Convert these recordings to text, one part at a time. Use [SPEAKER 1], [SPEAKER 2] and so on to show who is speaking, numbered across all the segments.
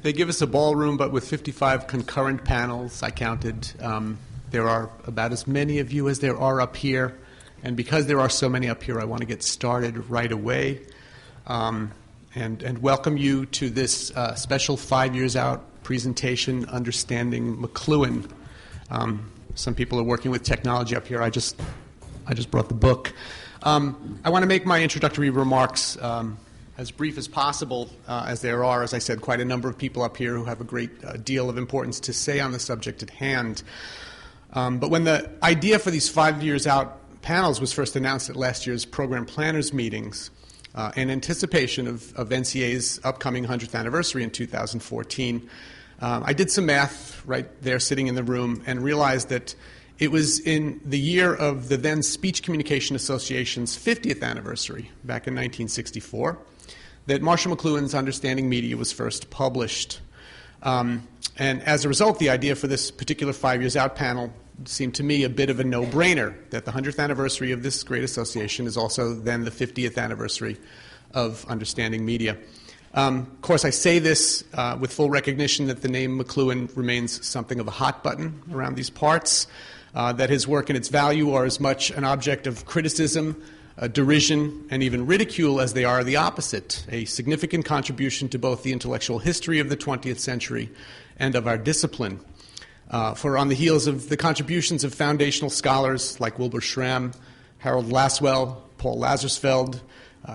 [SPEAKER 1] They give us a ballroom, but with 55 concurrent panels, I counted. There are about as many of you as there are up here. And because there are so many up here, I want to get started right away and welcome you to this special 5 years out presentation, Understanding McLuhan. Some people are working with technology up here. I just brought the book. I want to make my introductory remarks as brief as possible, as there are, as I said, quite a number of people up here who have a great deal of importance to say on the subject at hand. But when the idea for these 5 years out panels was first announced at last year's program planners meetings, in anticipation of NCA's upcoming 100th anniversary in 2014, I did some math right there sitting in the room and realized that it was in the year of the then Speech Communication Association's 50th anniversary, back in 1964, that Marshall McLuhan's Understanding Media was first published. And as a result, the idea for this particular 5 years out panel seemed to me a bit of a no-brainer, that the 100th anniversary of this great association is also then the 50th anniversary of Understanding Media. Of course, I say this with full recognition that the name McLuhan remains something of a hot button around these parts, that his work and its value are as much an object of criticism, derision, and even ridicule as they are the opposite, a significant contribution to both the intellectual history of the 20th century and of our discipline. For on the heels of the contributions of foundational scholars like Wilbur Schramm, Harold Lasswell, Paul Lazarsfeld,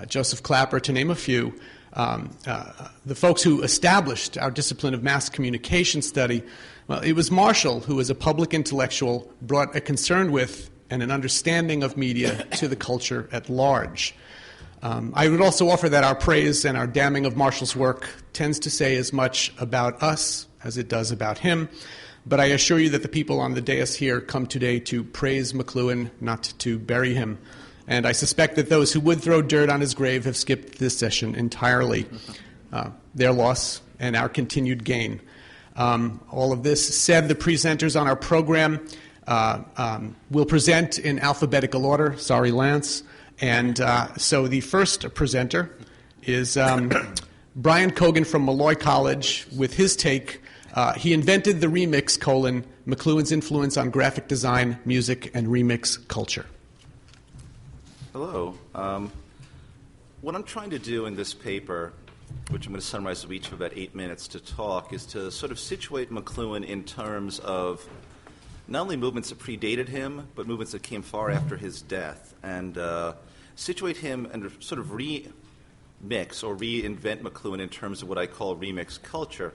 [SPEAKER 1] Joseph Clapper, to name a few, the folks who established our discipline of mass communication study, well, it was Marshall who, as a public intellectual, brought a concern with and an understanding of media to the culture at large. I would also offer that our praise and our damning of Marshall's work tends to say as much about us as it does about him. But I assure you that the people on the dais here come today to praise McLuhan, not to bury him. And I suspect that those who would throw dirt on his grave have skipped this session entirely. Their loss and our continued gain. All of this said, the presenters on our program will present in alphabetical order. Sorry, Lance. And so the first presenter is Brian Cogan from Malloy College with his take. He invented the remix, McLuhan's influence on graphic design, music, and remix culture.
[SPEAKER 2] Hello. What I'm trying to do in this paper, which I'm going to summarize, we each have about 8 minutes to talk, is to sort of situate McLuhan in terms of not only movements that predated him, but movements that came far after his death, and situate him and sort of remix or reinvent McLuhan in terms of what I call remix culture.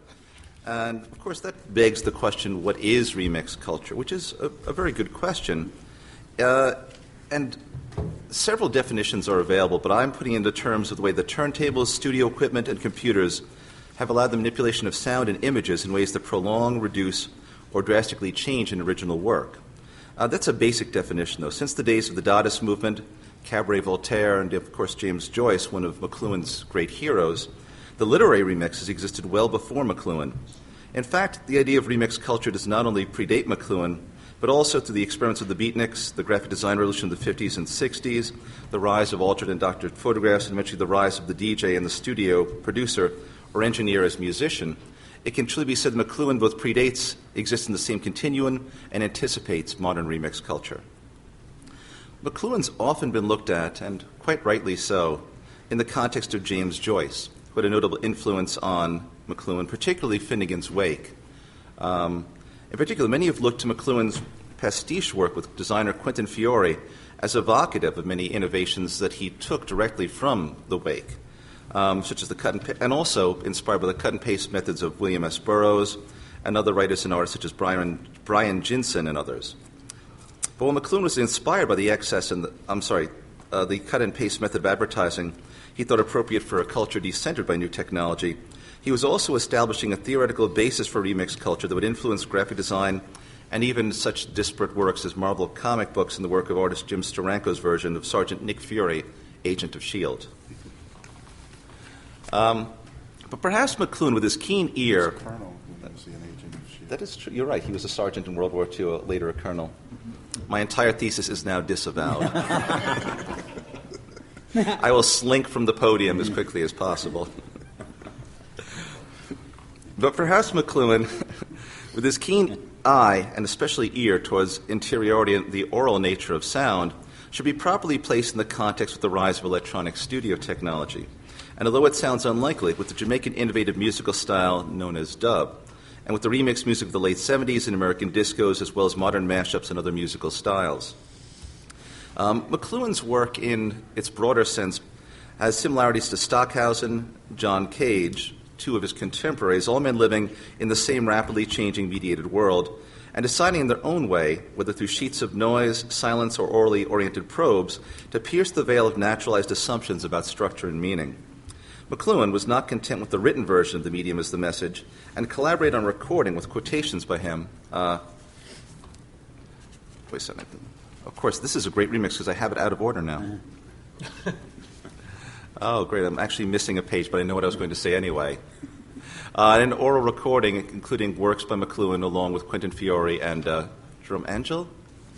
[SPEAKER 2] And, of course, that begs the question, what is remix culture? Which is a very good question. And several definitions are available, but I'm putting into terms of the way the turntables, studio equipment, and computers have allowed the manipulation of sound and images in ways that prolong, reduce, or drastically change an original work. That's a basic definition, though. Since the days of the Dadaist movement, Cabaret Voltaire, and, of course, James Joyce, one of McLuhan's great heroes, the literary remixes existed well before McLuhan. In fact, the idea of remix culture does not only predate McLuhan, but also to the experiments of the beatniks, the graphic design revolution of the 50s and 60s, the rise of altered and doctored photographs, and eventually the rise of the DJ and the studio producer or engineer as musician. It can truly be said that McLuhan both predates, exists in the same continuum, and anticipates modern remix culture. McLuhan's often been looked at, and quite rightly so, in the context of James Joyce, who had a notable influence on McLuhan, particularly Finnegan's Wake. In particular, many have looked to McLuhan's pastiche work with designer Quentin Fiore as evocative of many innovations that he took directly from the Wake, such as the cut and and also inspired by the cut and paste methods of William S. Burroughs and other writers and artists such as Brian Jinson and others. But when McLuhan was inspired by the excess and the cut and paste method of advertising he thought appropriate for a culture decentered by new technology, he was also establishing a theoretical basis for remix culture that would influence graphic design and even such disparate works as Marvel comic books and the work of artist Jim Steranko's version of Sergeant Nick Fury, Agent of S.H.I.E.L.D. But perhaps McLuhan, with his keen ear...
[SPEAKER 3] He was a colonel who was an agent of S.H.I.E.L.D.
[SPEAKER 2] That is true. You're right. He was a sergeant in World War II, later a colonel. My entire thesis is now disavowed. I will slink from the podium as quickly as possible. But perhaps McLuhan, with his keen eye and especially ear towards interiority and the oral nature of sound, should be properly placed in the context with the rise of electronic studio technology. And although it sounds unlikely, with the Jamaican innovative musical style known as dub, and with the remixed music of the late 70s and American discos, as well as modern mashups and other musical styles. McLuhan's work, in its broader sense, has similarities to Stockhausen, John Cage, two of his contemporaries, all men living in the same rapidly changing mediated world, and deciding in their own way, whether through sheets of noise, silence, or orally oriented probes, to pierce the veil of naturalized assumptions about structure and meaning. McLuhan was not content with the written version of the medium as the message, and collaborated on recording with quotations by him. Wait a second. Of course, this is a great remix because I have it out of order now. Oh, great. I'm actually missing a page, but I know what I was going to say anyway. An oral recording, including works by McLuhan along with Quentin Fiore and Jerome Angel.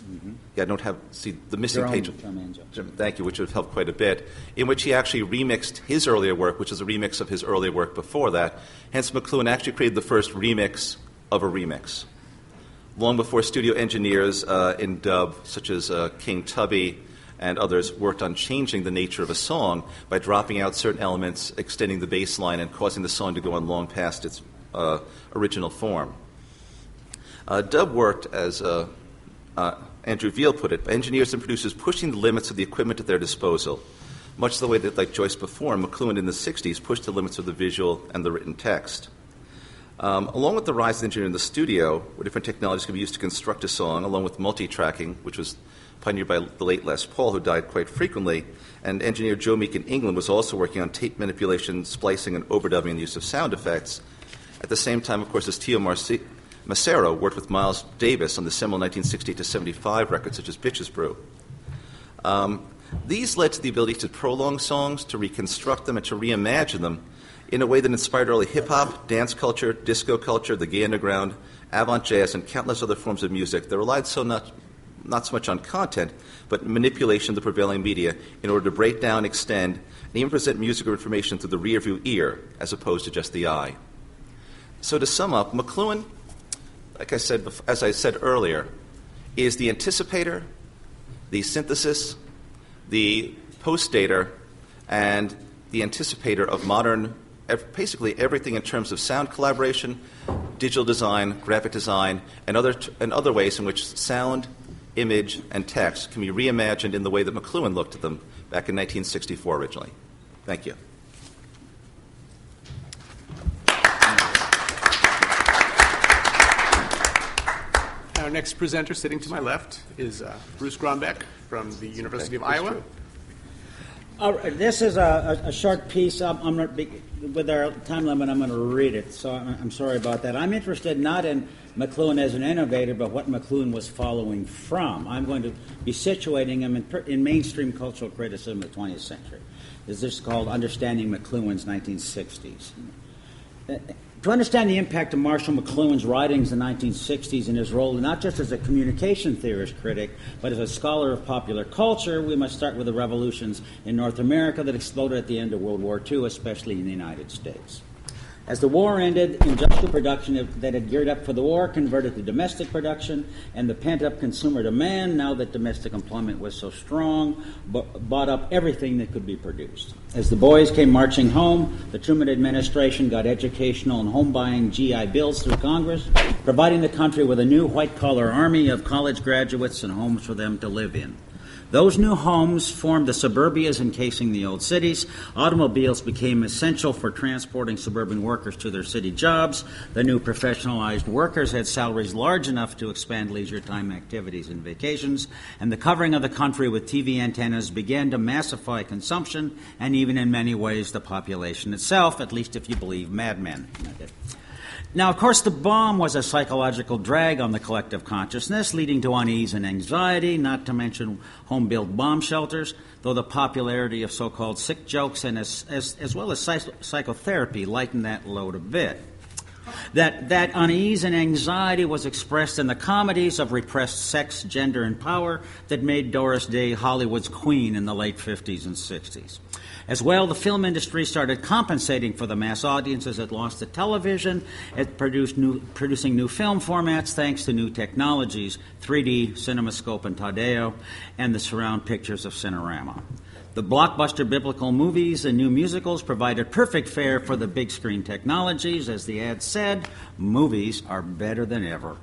[SPEAKER 2] Mm-hmm. Yeah, I don't have, see, the missing page.
[SPEAKER 4] Jerome Angel.
[SPEAKER 2] Thank you, which would have helped quite a bit, in which he actually remixed his earlier work, which is a remix of his earlier work before that. Hence, McLuhan actually created the first remix of a remix. Long before studio engineers in dub, such as King Tubby and others, worked on changing the nature of a song by dropping out certain elements, extending the bass line, and causing the song to go on long past its original form. Dub worked, as Andrew Veal put it, by engineers and producers pushing the limits of the equipment at their disposal, much the way that, like Joyce before, McLuhan in the 60s pushed the limits of the visual and the written text. Along with the rise of engineering in the studio, where different technologies could be used to construct a song, along with multi-tracking, which was pioneered by the late Les Paul, who died quite frequently, and engineer Joe Meek in England was also working on tape manipulation, splicing, and overdubbing, and the use of sound effects. At the same time, of course, as Tio Macero worked with Miles Davis on the seminal 1960-75 records, such as Bitches Brew. These led to the ability to prolong songs, to reconstruct them, and to reimagine them in a way that inspired early hip-hop, dance culture, disco culture, the gay underground, avant jazz, and countless other forms of music that relied not so much on content, but manipulation of the prevailing media in order to break down, extend, and even present music or information through the rear-view ear as opposed to just the eye. So to sum up, McLuhan, like I said, as I said earlier, is the anticipator, the synthesis, the post-dater, and the anticipator of modern, basically everything in terms of sound collaboration, digital design, graphic design, and other ways in which sound, image, and text can be reimagined in the way that McLuhan looked at them back in 1964 originally. Thank you.
[SPEAKER 1] Our next presenter sitting to my left is Bruce Grombeck from the University of Iowa.
[SPEAKER 4] This is a short piece. With our time limit, I'm going to read it, so I'm sorry about that. I'm interested not in McLuhan as an innovator, but what McLuhan was following from. I'm going to be situating him in mainstream cultural criticism of the 20th century. This is called Understanding McLuhan's 1960s. To understand the impact of Marshall McLuhan's writings in the 1960s and his role not just as a communication theorist critic, but as a scholar of popular culture, we must start with the revolutions in North America that exploded at the end of World War II, especially in the United States. As the war ended, industrial production that had geared up for the war converted to domestic production, and the pent-up consumer demand, now that domestic employment was so strong, bought up everything that could be produced. As the boys came marching home, the Truman administration got educational and home-buying GI bills through Congress, providing the country with a new white-collar army of college graduates and homes for them to live in. Those new homes formed the suburbias encasing the old cities. Automobiles became essential for transporting suburban workers to their city jobs. The new professionalized workers had salaries large enough to expand leisure time activities and vacations. And the covering of the country with TV antennas began to massify consumption and even in many ways the population itself, at least if you believe Mad Men. Now, of course, the bomb was a psychological drag on the collective consciousness, leading to unease and anxiety, not to mention home-built bomb shelters, though the popularity of so-called sick jokes and as well as psychotherapy lightened that load a bit. That unease and anxiety was expressed in the comedies of repressed sex, gender, and power that made Doris Day Hollywood's queen in the late 50s and 60s. As well, the film industry started compensating for the mass audiences it lost to television. It producing new film formats thanks to new technologies, 3D, CinemaScope and Tadeo, and the surround pictures of Cinerama. The blockbuster biblical movies and new musicals provided perfect fare for the big screen technologies. As the ad said, movies are better than ever.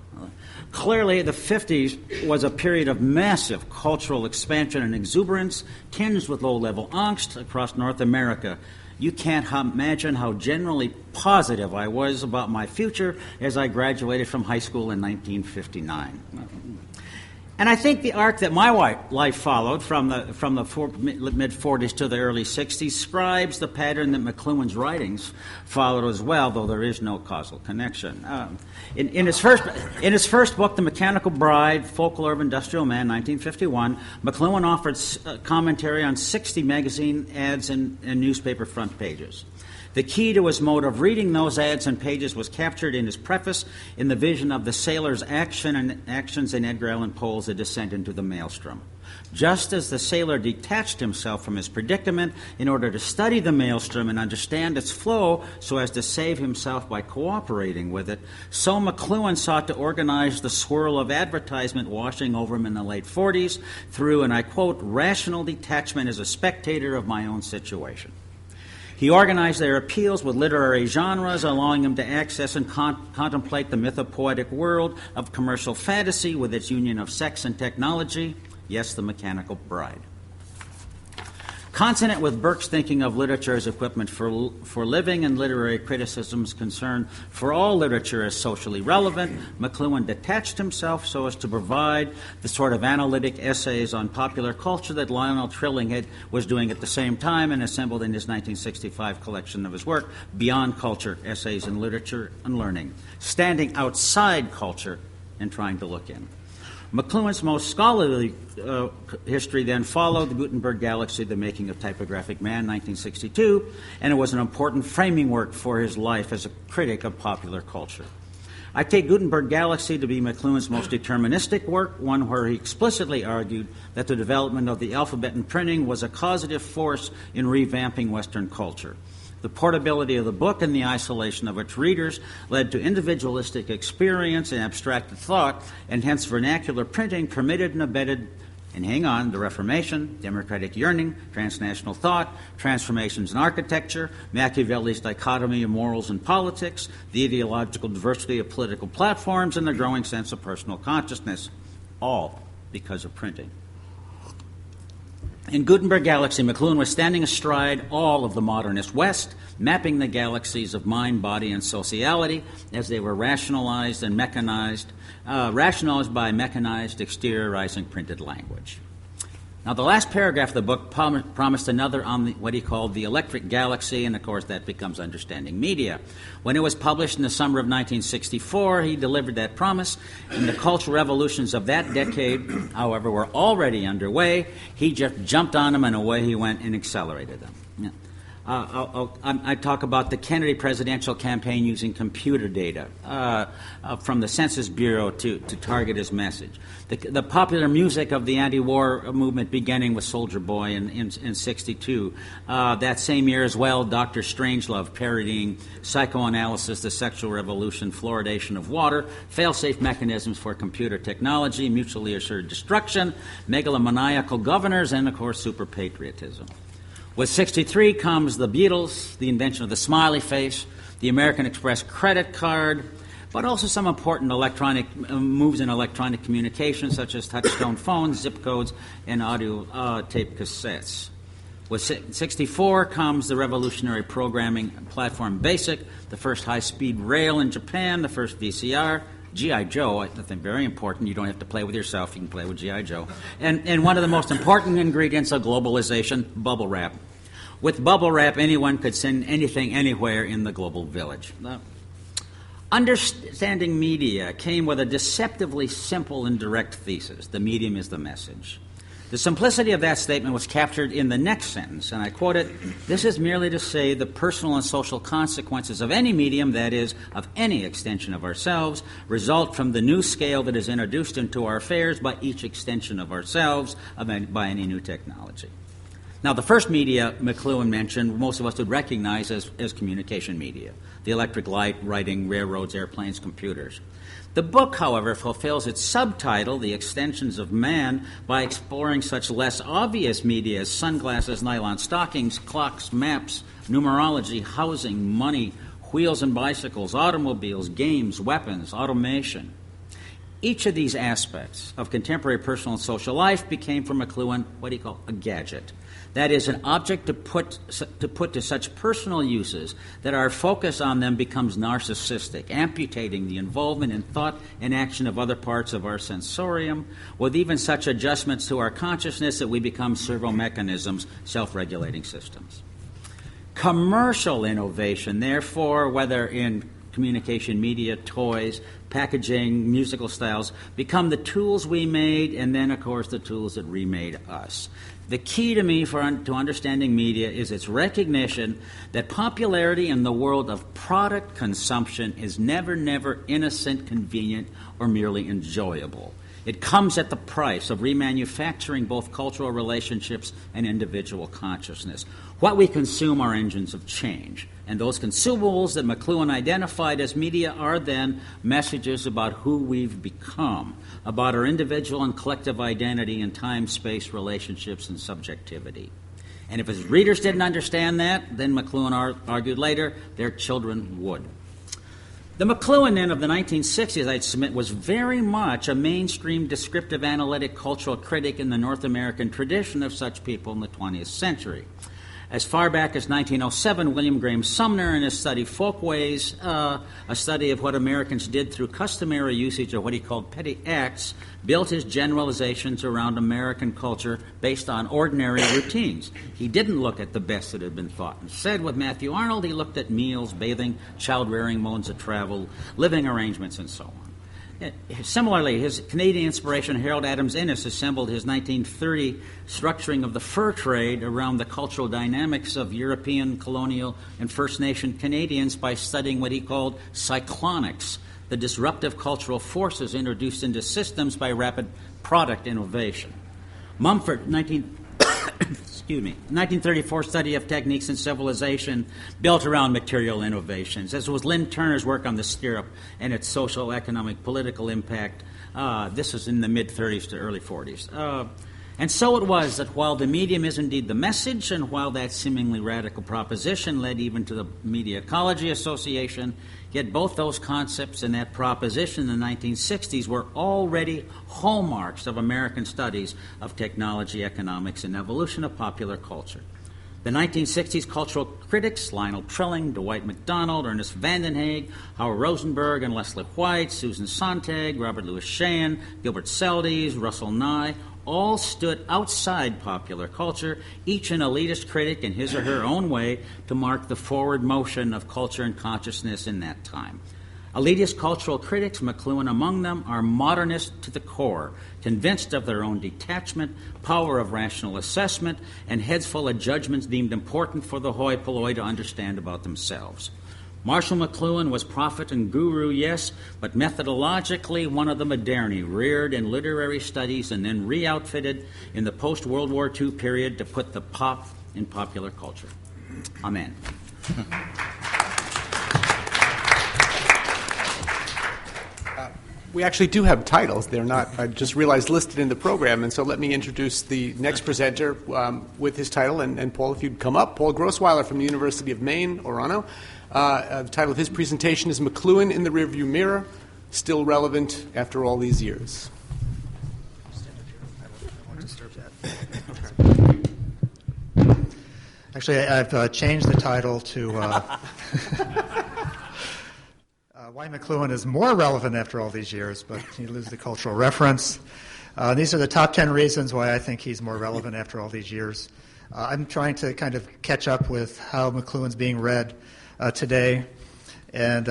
[SPEAKER 4] Clearly, the 50s was a period of massive cultural expansion and exuberance, tinged with low-level angst across North America. You can't imagine how generally positive I was about my future as I graduated from high school in 1959. And I think the arc that my life followed from the mid-40s to the early 60s describes the pattern that McLuhan's writings followed as well, though there is no causal connection. In his first book, The Mechanical Bride, Folklore of Industrial Man, 1951, McLuhan offered commentary on 60 magazine ads and newspaper front pages. The key to his mode of reading those ads and pages was captured in his preface in the vision of the sailor's actions in Edgar Allan Poe's A Descent into the Maelstrom. Just as the sailor detached himself from his predicament in order to study the maelstrom and understand its flow so as to save himself by cooperating with it, so McLuhan sought to organize the swirl of advertisement washing over him in the late 40s through, and I quote, rational detachment as a spectator of my own situation. He organized their appeals with literary genres, allowing him to access and contemplate the mythopoetic world of commercial fantasy with its union of sex and technology, yes, the mechanical bride. Consonant with Burke's thinking of literature as equipment for living and literary criticism's concern for all literature as socially relevant, McLuhan detached himself so as to provide the sort of analytic essays on popular culture that Lionel Trilling was doing at the same time and assembled in his 1965 collection of his work, Beyond Culture, Essays in Literature and Learning, standing outside culture and trying to look in. McLuhan's most scholarly history then followed the Gutenberg Galaxy, The Making of Typographic Man, 1962, and it was an important framing work for his life as a critic of popular culture. I take Gutenberg Galaxy to be McLuhan's most deterministic work, one where he explicitly argued that the development of the alphabet and printing was a causative force in revamping Western culture. The portability of the book and the isolation of its readers led to individualistic experience and abstracted thought, and hence vernacular printing permitted and abetted, and hang on, the Reformation, democratic yearning, transnational thought, transformations in architecture, Machiavelli's dichotomy of morals and politics, the ideological diversity of political platforms, and the growing sense of personal consciousness, all because of printing. In Gutenberg Galaxy, McLuhan was standing astride all of the modernist West, mapping the galaxies of mind, body, and sociality as they were rationalized and mechanized, rationalized by mechanized, exteriorizing printed language. Now, the last paragraph of the book promised another on what he called the electric galaxy, and of course that becomes understanding media. When it was published in the summer of 1964, he delivered that promise, and the cultural revolutions of that decade, however, were already underway. He just jumped on them, and away he went and accelerated them. Yeah. I talk about the Kennedy presidential campaign using computer data from the Census Bureau to target his message. The popular music of the anti-war movement beginning with Soldier Boy in 62. That same year as well, Dr. Strangelove parodying psychoanalysis, the sexual revolution, fluoridation of water, fail-safe mechanisms for computer technology, mutually assured destruction, megalomaniacal governors, and, of course, super-patriotism. With 63 comes the Beatles, the invention of the smiley face, the American Express credit card, but also some important electronic moves in electronic communication, such as touch-tone phones, zip codes, and audio tape cassettes. With 64 comes the revolutionary programming platform BASIC, the first high-speed rail in Japan, the first VCR, G.I. Joe, I think very important. You don't have to play with yourself. You can play with G.I. Joe. And one of the most important ingredients of globalization, bubble wrap. With bubble wrap, anyone could send anything anywhere in the global village. Understanding media came with a deceptively simple and direct thesis. The medium is the message. The simplicity of that statement was captured in the next sentence, and I quote it, "This is merely to say the personal and social consequences of any medium, that is, of any extension of ourselves, result from the new scale that is introduced into our affairs by each extension of ourselves by any new technology." Now, the first media McLuhan mentioned, most of us would recognize as communication media. The electric light, writing, railroads, airplanes, computers. The book, however, fulfills its subtitle, The Extensions of Man, by exploring such less obvious media as sunglasses, nylon stockings, clocks, maps, numerology, housing, money, wheels and bicycles, automobiles, games, weapons, automation. Each of these aspects of contemporary personal and social life became for McLuhan what he called a gadget. That is, an object to put to such personal uses that our focus on them becomes narcissistic, amputating the involvement in thought and action of other parts of our sensorium, with even such adjustments to our consciousness that we become servo mechanisms, self-regulating systems. Commercial innovation, therefore, whether in communication media, toys, packaging, musical styles, become the tools we made, and then, of course, the tools that remade us. The key to me to understanding media is its recognition that popularity in the world of product consumption is never innocent, convenient, or merely enjoyable. It comes at the price of remanufacturing both cultural relationships and individual consciousness. What we consume are engines of change, and those consumables that McLuhan identified as media are then messages about who we've become, about our individual and collective identity in time, space, relationships, and subjectivity. And if his readers didn't understand that, then McLuhan argued later, their children would. The McLuhan then of the 1960s, I'd submit, was very much a mainstream descriptive analytic cultural critic in the North American tradition of such people in the 20th century. As far back as 1907, William Graham Sumner, in his study Folkways, a study of what Americans did through customary usage of what he called petty acts, built his generalizations around American culture based on ordinary routines. He didn't look at the best that had been thought and said. With Matthew Arnold, he looked at meals, bathing, child-rearing, modes of travel, living arrangements, and so on. Similarly, his Canadian inspiration, Harold Adams Innes, assembled his 1930 structuring of the fur trade around the cultural dynamics of European, colonial, and First Nation Canadians by studying what he called cyclonics, the disruptive cultural forces introduced into systems by rapid product innovation. Mumford, 1934 study of techniques and civilization built around material innovations, as was Lynn Turner's work on the stirrup and its social, economic, political impact. This was in the mid-30s to early 40s. And so it was that while the medium is indeed the message, and while that seemingly radical proposition led even to the Media Ecology Association, yet both those concepts and that proposition in the 1960s were already hallmarks of American studies of technology, economics, and evolution of popular culture. The 1960s cultural critics, Lionel Trilling, Dwight MacDonald, Ernest Vandenhaeg, Howard Rosenberg, and Leslie White, Susan Sontag, Robert Louis Sheehan, Gilbert Seldes, Russell Nye, all stood outside popular culture, each an elitist critic in his or her own way to mark the forward motion of culture and consciousness in that time. Elitist cultural critics, McLuhan among them, are modernists to the core, convinced of their own detachment, power of rational assessment, and heads full of judgments deemed important for the hoi polloi to understand about themselves. Marshall McLuhan was prophet and guru, yes, but methodologically one of the moderni, reared in literary studies and then re-outfitted in the post-World War II period to put the pop in popular culture. Amen.
[SPEAKER 1] We actually do have titles. They're not, I just realized, listed in the program. And so let me introduce the next presenter with his title. And Paul, if you'd come up. Paul Grossweiler from the University of Maine, Orano. The title of his presentation is McLuhan in the Rearview Mirror, Still Relevant After All These Years.
[SPEAKER 5] Actually, I've changed the title to Why McLuhan is More Relevant After All These Years, but you lose the cultural reference. These are the top 10 reasons why I think he's more relevant after all these years. I'm trying to kind of catch up with how McLuhan's being read today. And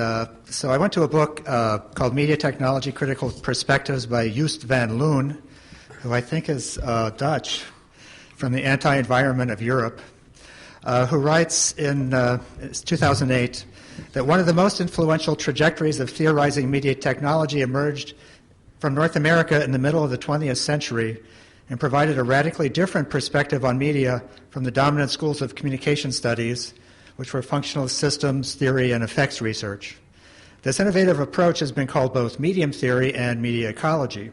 [SPEAKER 5] so I went to a book called Media Technology Critical Perspectives by Joost van Loon, who I think is Dutch, from the Anti-Environment of Europe, who writes in 2008 that one of the most influential trajectories of theorizing media technology emerged from North America in the middle of the 20th century and provided a radically different perspective on media from the dominant schools of communication studies, which were functional systems theory and effects research. This innovative approach has been called both medium theory and media ecology.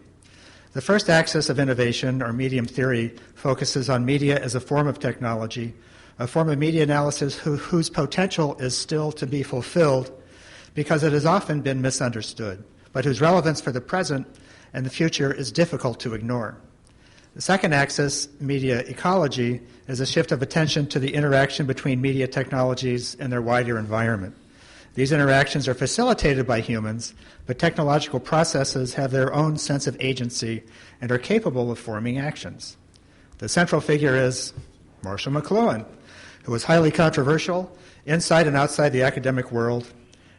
[SPEAKER 5] The first axis of innovation, or medium theory, focuses on media as a form of technology, a form of media analysis whose potential is still to be fulfilled because it has often been misunderstood, but whose relevance for the present and the future is difficult to ignore. The second axis, media ecology, is a shift of attention to the interaction between media technologies and their wider environment. These interactions are facilitated by humans, but technological processes have their own sense of agency and are capable of forming actions. The central figure is Marshall McLuhan, who was highly controversial inside and outside the academic world.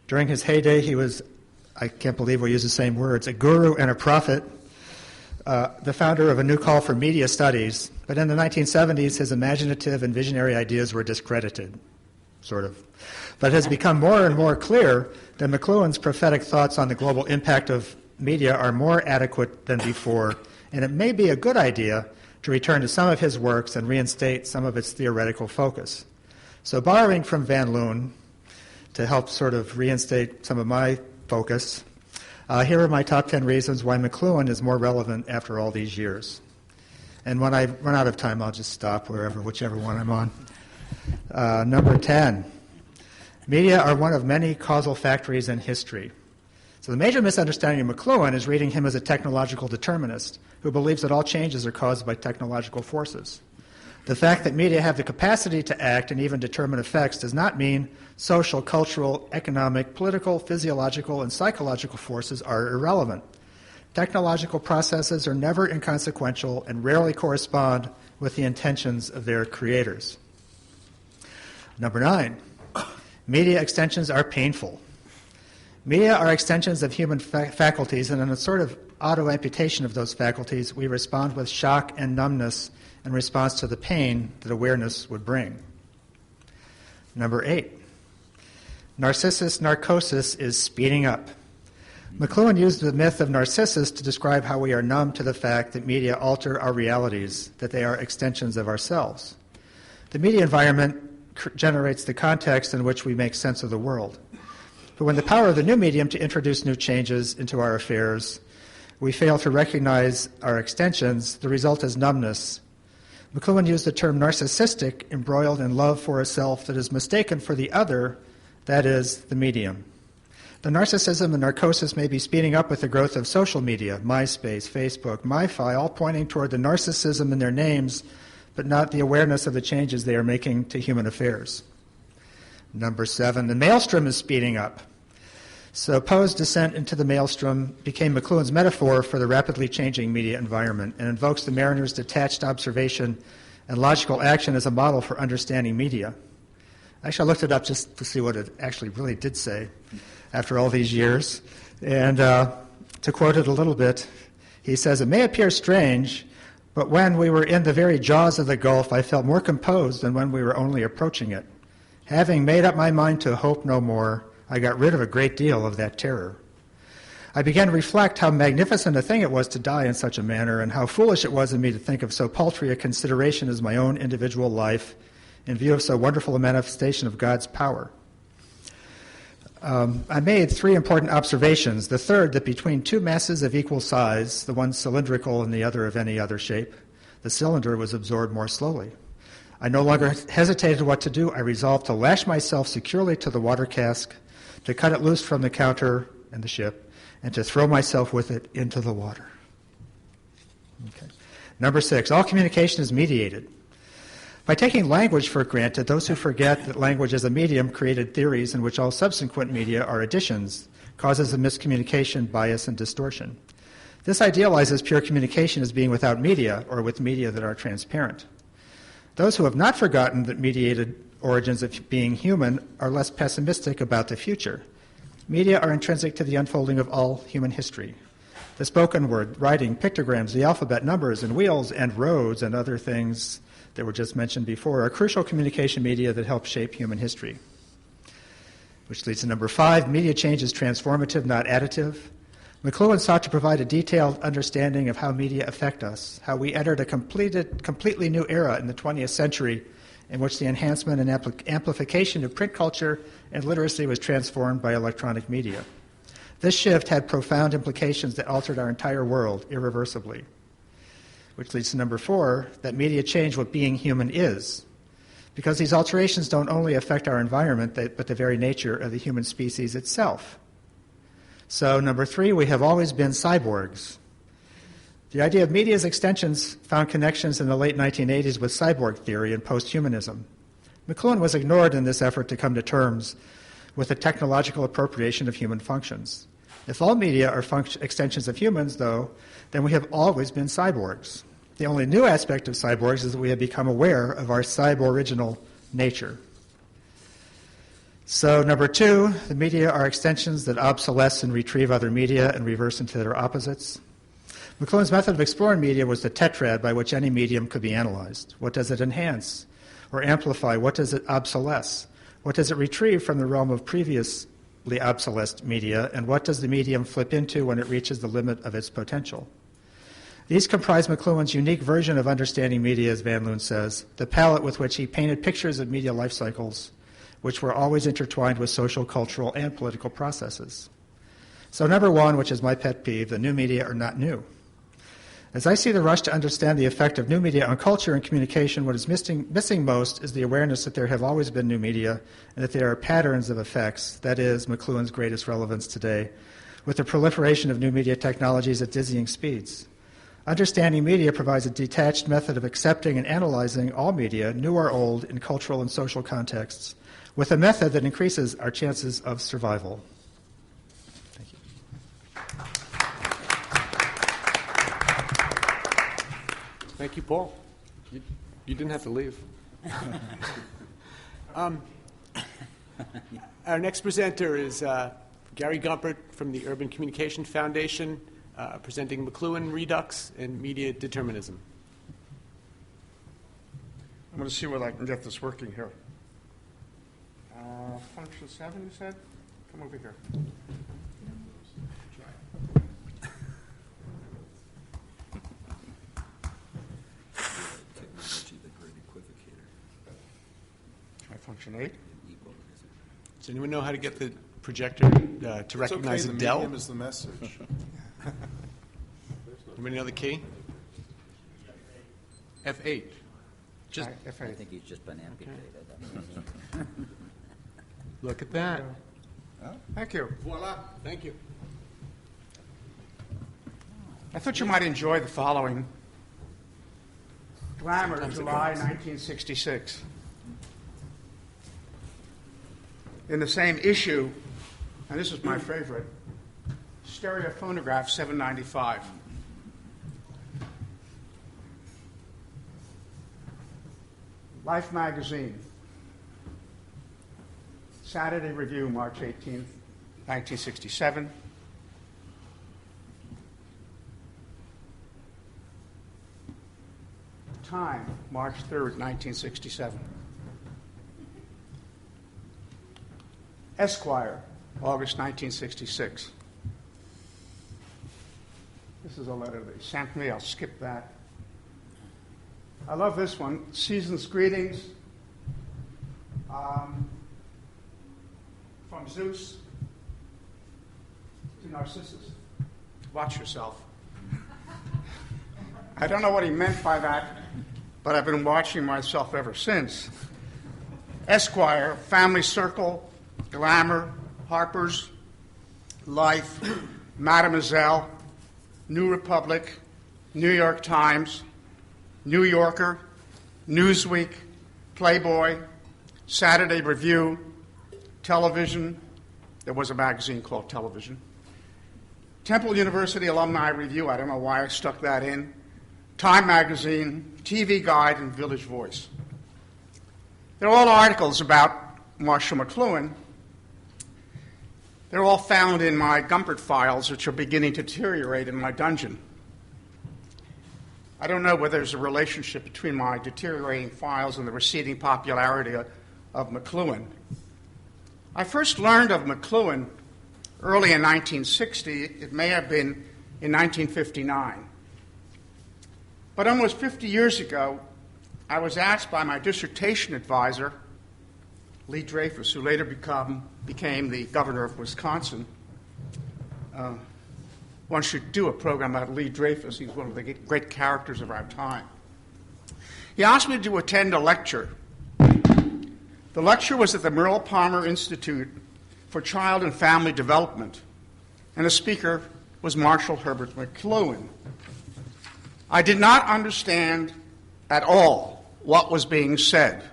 [SPEAKER 5] During his heyday, he was, I can't believe we use the same words, a guru and a prophet, the founder of a new call for media studies. But in the 1970s, his imaginative and visionary ideas were discredited, sort of. But it has become more and more clear that McLuhan's prophetic thoughts on the global impact of media are more adequate than before, and it may be a good idea to return to some of his works and reinstate some of its theoretical focus. So borrowing from Van Loon to help sort of reinstate some of my focus, here are my top 10 reasons why McLuhan is more relevant after all these years. And when I run out of time, I'll just stop whichever one I'm on. Number 10. Media are one of many causal factories in history. So the major misunderstanding of McLuhan is reading him as a technological determinist who believes that all changes are caused by technological forces. The fact that media have the capacity to act and even determine effects does not mean social, cultural, economic, political, physiological, and psychological forces are irrelevant. Technological processes are never inconsequential and rarely correspond with the intentions of their creators. Number 9. Media extensions are painful. Media are extensions of human faculties, and in a sort of auto-amputation of those faculties, we respond with shock and numbness in response to the pain that awareness would bring. Number 8. Narcissus narcosis is speeding up. McLuhan used the myth of Narcissus to describe how we are numb to the fact that media alter our realities, that they are extensions of ourselves. The media environment generates the context in which we make sense of the world. But when the power of the new medium to introduce new changes into our affairs, we fail to recognize our extensions, the result is numbness. McLuhan used the term narcissistic, embroiled in love for a self that is mistaken for the other, that is, the medium. The narcissism and narcosis may be speeding up with the growth of social media, MySpace, Facebook, MyFi, all pointing toward the narcissism in their names, but not the awareness of the changes they are making to human affairs. Number 7, the maelstrom is speeding up. So Poe's descent into the maelstrom became McLuhan's metaphor for the rapidly changing media environment and invokes the mariner's detached observation and logical action as a model for understanding media. Actually, I looked it up just to see what it actually really did say after all these years. And to quote it a little bit, he says, "It may appear strange, but when we were in the very jaws of the gulf, I felt more composed than when we were only approaching it. Having made up my mind to hope no more, I got rid of a great deal of that terror. I began to reflect how magnificent a thing it was to die in such a manner, and how foolish it was in me to think of so paltry a consideration as my own individual life in view of so wonderful a manifestation of God's power." I made 3 important observations. The third, that between 2 masses of equal size, the one cylindrical and the other of any other shape, the cylinder was absorbed more slowly. I no longer hesitated what to do. I resolved to lash myself securely to the water cask, to cut it loose from the counter and the ship, and to throw myself with it into the water. Okay. Number 6, all communication is mediated. By taking language for granted, those who forget that language as a medium created theories in which all subsequent media are additions, causes a miscommunication, bias, and distortion. This idealizes pure communication as being without media, or with media that are transparent. Those who have not forgotten the mediated origins of being human are less pessimistic about the future. Media are intrinsic to the unfolding of all human history. The spoken word, writing, pictograms, the alphabet, numbers, and wheels, and roads, and other things that were just mentioned before are crucial communication media that help shape human history. Which leads to number 5, media change is transformative, not additive. McLuhan sought to provide a detailed understanding of how media affect us, how we entered a completely new era in the 20th century in which the enhancement and amplification of print culture and literacy was transformed by electronic media. This shift had profound implications that altered our entire world irreversibly, which leads to number 4, that media changed what being human is, because these alterations don't only affect our environment, but the very nature of the human species itself. So, number 3, we have always been cyborgs. The idea of media's extensions found connections in the late 1980s with cyborg theory and posthumanism. McLuhan was ignored in this effort to come to terms with the technological appropriation of human functions. If all media are extensions of humans, though, then we have always been cyborgs. The only new aspect of cyborgs is that we have become aware of our cyboriginal nature. So, number 2, the media are extensions that obsolesce and retrieve other media and reverse into their opposites. McLuhan's method of exploring media was the tetrad by which any medium could be analyzed. What does it enhance or amplify? What does it obsolesce? What does it retrieve from the realm of previously obsolesced media? And what does the medium flip into when it reaches the limit of its potential? These comprise McLuhan's unique version of understanding media, as Van Loon says, the palette with which he painted pictures of media life cycles, which were always intertwined with social, cultural, and political processes. So number 1, which is my pet peeve, the new media are not new. As I see the rush to understand the effect of new media on culture and communication, what is missing most is the awareness that there have always been new media and that there are patterns of effects, that is, McLuhan's greatest relevance today, with the proliferation of new media technologies at dizzying speeds. Understanding media provides a detached method of accepting and analyzing all media, new or old, in cultural and social contexts, with a method that increases our chances of survival. Thank you.
[SPEAKER 1] Thank you, Paul. You didn't have to leave. Our next presenter is Gary Gumpert from the Urban Communication Foundation, presenting McLuhan Redux and Media Determinism.
[SPEAKER 6] I'm going to see whether I can get this working here. Function 7, you said? Come over here. Try function 8.
[SPEAKER 1] Does anyone know how to get the projector to recognize a
[SPEAKER 3] the
[SPEAKER 1] Dell?
[SPEAKER 3] medium is the message.
[SPEAKER 1] Anybody know the key? F8. Just
[SPEAKER 6] Try F8.
[SPEAKER 4] I think he's just been amputated.
[SPEAKER 1] look at that.
[SPEAKER 6] Thank you.
[SPEAKER 1] Voila. Thank you.
[SPEAKER 6] I thought you might enjoy the following. Glamour,
[SPEAKER 1] Sometimes it
[SPEAKER 6] July
[SPEAKER 1] goes.
[SPEAKER 6] 1966. In the same issue, and this is my favorite, Stereophonograph 795. Life magazine. Saturday Review, March 18th, 1967. Time, March 3rd, 1967. Esquire, August 1966. This is a letter they sent me. I'll skip that. I love this one. Season's greetings from Zeus to Narcissus. Watch yourself. I don't know what he meant by that, but I've been watching myself ever since. Esquire, Family Circle, Glamour, Harper's, Life, Mademoiselle, New Republic, New York Times, New Yorker, Newsweek, Playboy, Saturday Review, Television. There was a magazine called Television. Temple University Alumni Review. I don't know why I stuck that in. Time Magazine, TV Guide, and Village Voice. They're all articles about Marshall McLuhan. They're all found in my Gumpert files, which are beginning to deteriorate in my dungeon. I don't know whether there's a relationship between my deteriorating files and the receding popularity of McLuhan. I first learned of McLuhan early in 1960. It may have been in 1959. But almost 50 years ago, I was asked by my dissertation advisor, Lee Dreyfus, who later became the governor of Wisconsin. One should do a program about Lee Dreyfus. He's one of the great characters of our time. He asked me to attend a lecture. The lecture was at the Merle Palmer Institute for Child and Family Development, and the speaker was Marshall Herbert McLuhan. I did not understand at all what was being said,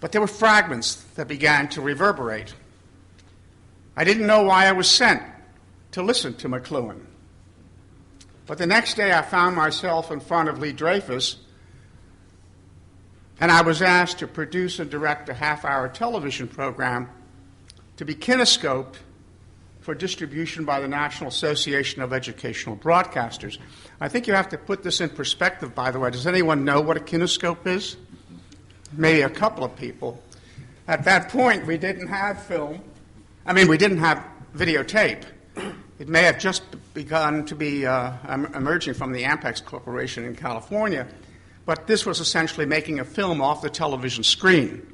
[SPEAKER 6] but there were fragments that began to reverberate. I didn't know why I was sent to listen to McLuhan. But the next day I found myself in front of Lee Dreyfus, and I was asked to produce and direct a half-hour television program to be kinescoped for distribution by the National Association of Educational Broadcasters. I think you have to put this in perspective, by the way. Does anyone know what a kinescope is? Maybe a couple of people. At that point, we didn't have film. We didn't have videotape. It may have just begun to be emerging from the Ampex Corporation in California, but this was essentially making a film off the television screen.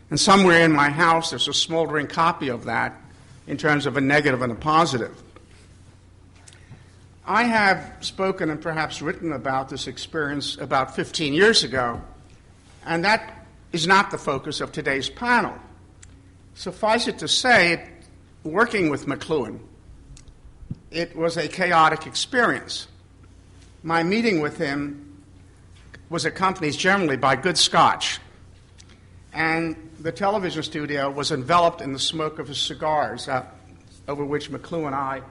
[SPEAKER 6] And somewhere in my house, there's a smoldering copy of that in terms of a negative and a positive. I have spoken and perhaps written about this experience about 15 years ago, and that is not the focus of today's panel. Suffice it to say, working with McLuhan, it was a chaotic experience. My meeting with him was accompanied generally by good scotch, and the television studio was enveloped in the smoke of his cigars, over which McLuhan and I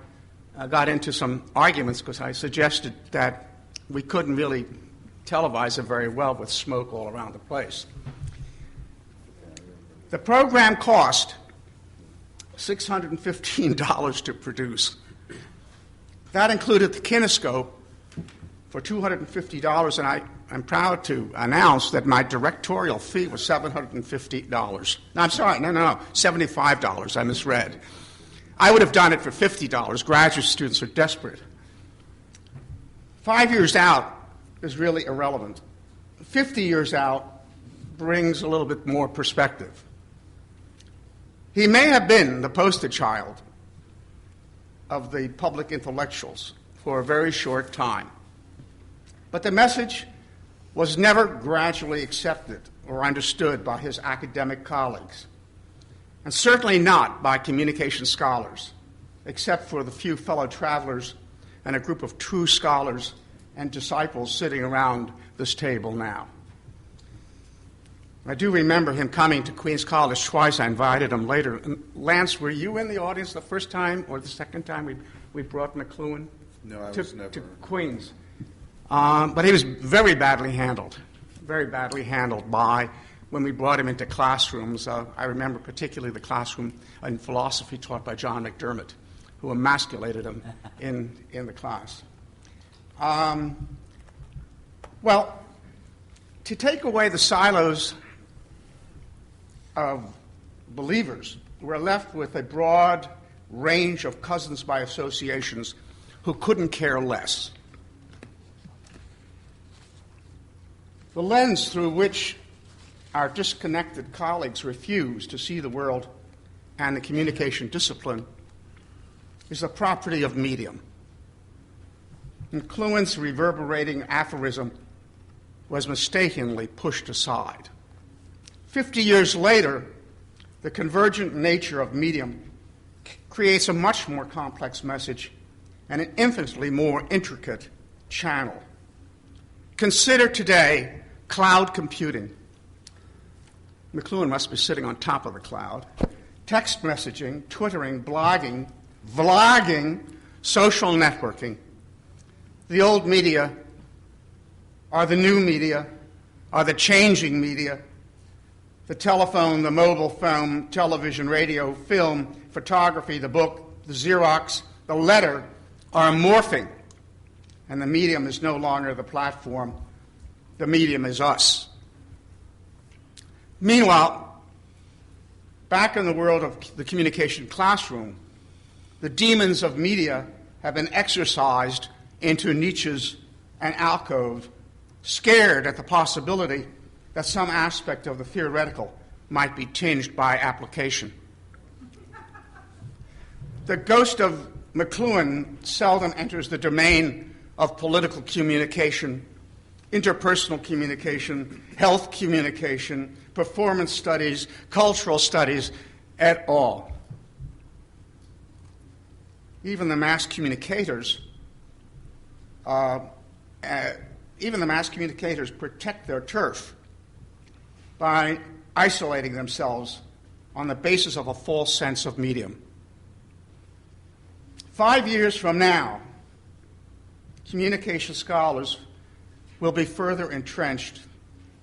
[SPEAKER 6] got into some arguments because I suggested that we couldn't really televise it very well with smoke all around the place. The program cost $615 to produce. That included the kinescope for $250, and I'm proud to announce that my directorial fee was $750. No, I'm sorry, no, $75. I misread. I would have done it for $50. Graduate students are desperate. 5 years out is really irrelevant. 50 years out brings a little bit more perspective. He may have been the poster child of the public intellectuals for a very short time, but the message was never gradually accepted or understood by his academic colleagues, and certainly not by communication scholars, except for the few fellow travelers and a group of true scholars and disciples sitting around this table now. I do remember him coming to Queens College twice. I invited him later. And Lance, were you in the audience the first time or the second time we brought McLuhan to Queens? But he was very badly handled by when we brought him into classrooms. I remember particularly the classroom in philosophy taught by John McDermott, who emasculated him in the class. Well, to take away the silos of believers, we're left with a broad range of cousins by associations who couldn't care less. The lens through which our disconnected colleagues refuse to see the world and the communication discipline is the property of medium. McLuhan's reverberating aphorism was mistakenly pushed aside. 50 years later, the convergent nature of medium creates a much more complex message and an infinitely more intricate channel. Consider today cloud computing. McLuhan must be sitting on top of the cloud. Text messaging, twittering, blogging, vlogging, social networking. The old media are the new media, are the changing media. The telephone, the mobile phone, television, radio, film, photography, the book, the Xerox, the letter are morphing. And the medium is no longer the platform. The medium is us. Meanwhile, back in the world of the communication classroom, the demons of media have been exorcised into niches and alcoves, scared at the possibility that some aspect of the theoretical might be tinged by application. The ghost of McLuhan seldom enters the domain of political communication, interpersonal communication, health communication, performance studies, cultural studies at all. Even the mass communicators protect their turf by isolating themselves on the basis of a false sense of medium. 5 years from now, communication scholars will be further entrenched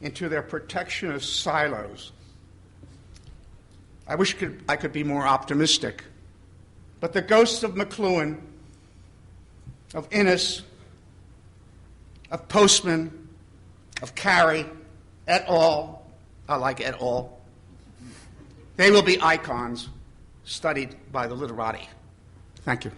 [SPEAKER 6] into their protectionist silos. I wish I could be more optimistic, but the ghosts of McLuhan, of Innes, of Postman, of Carey, et al., I like et al., they will be icons studied by the literati. Thank you.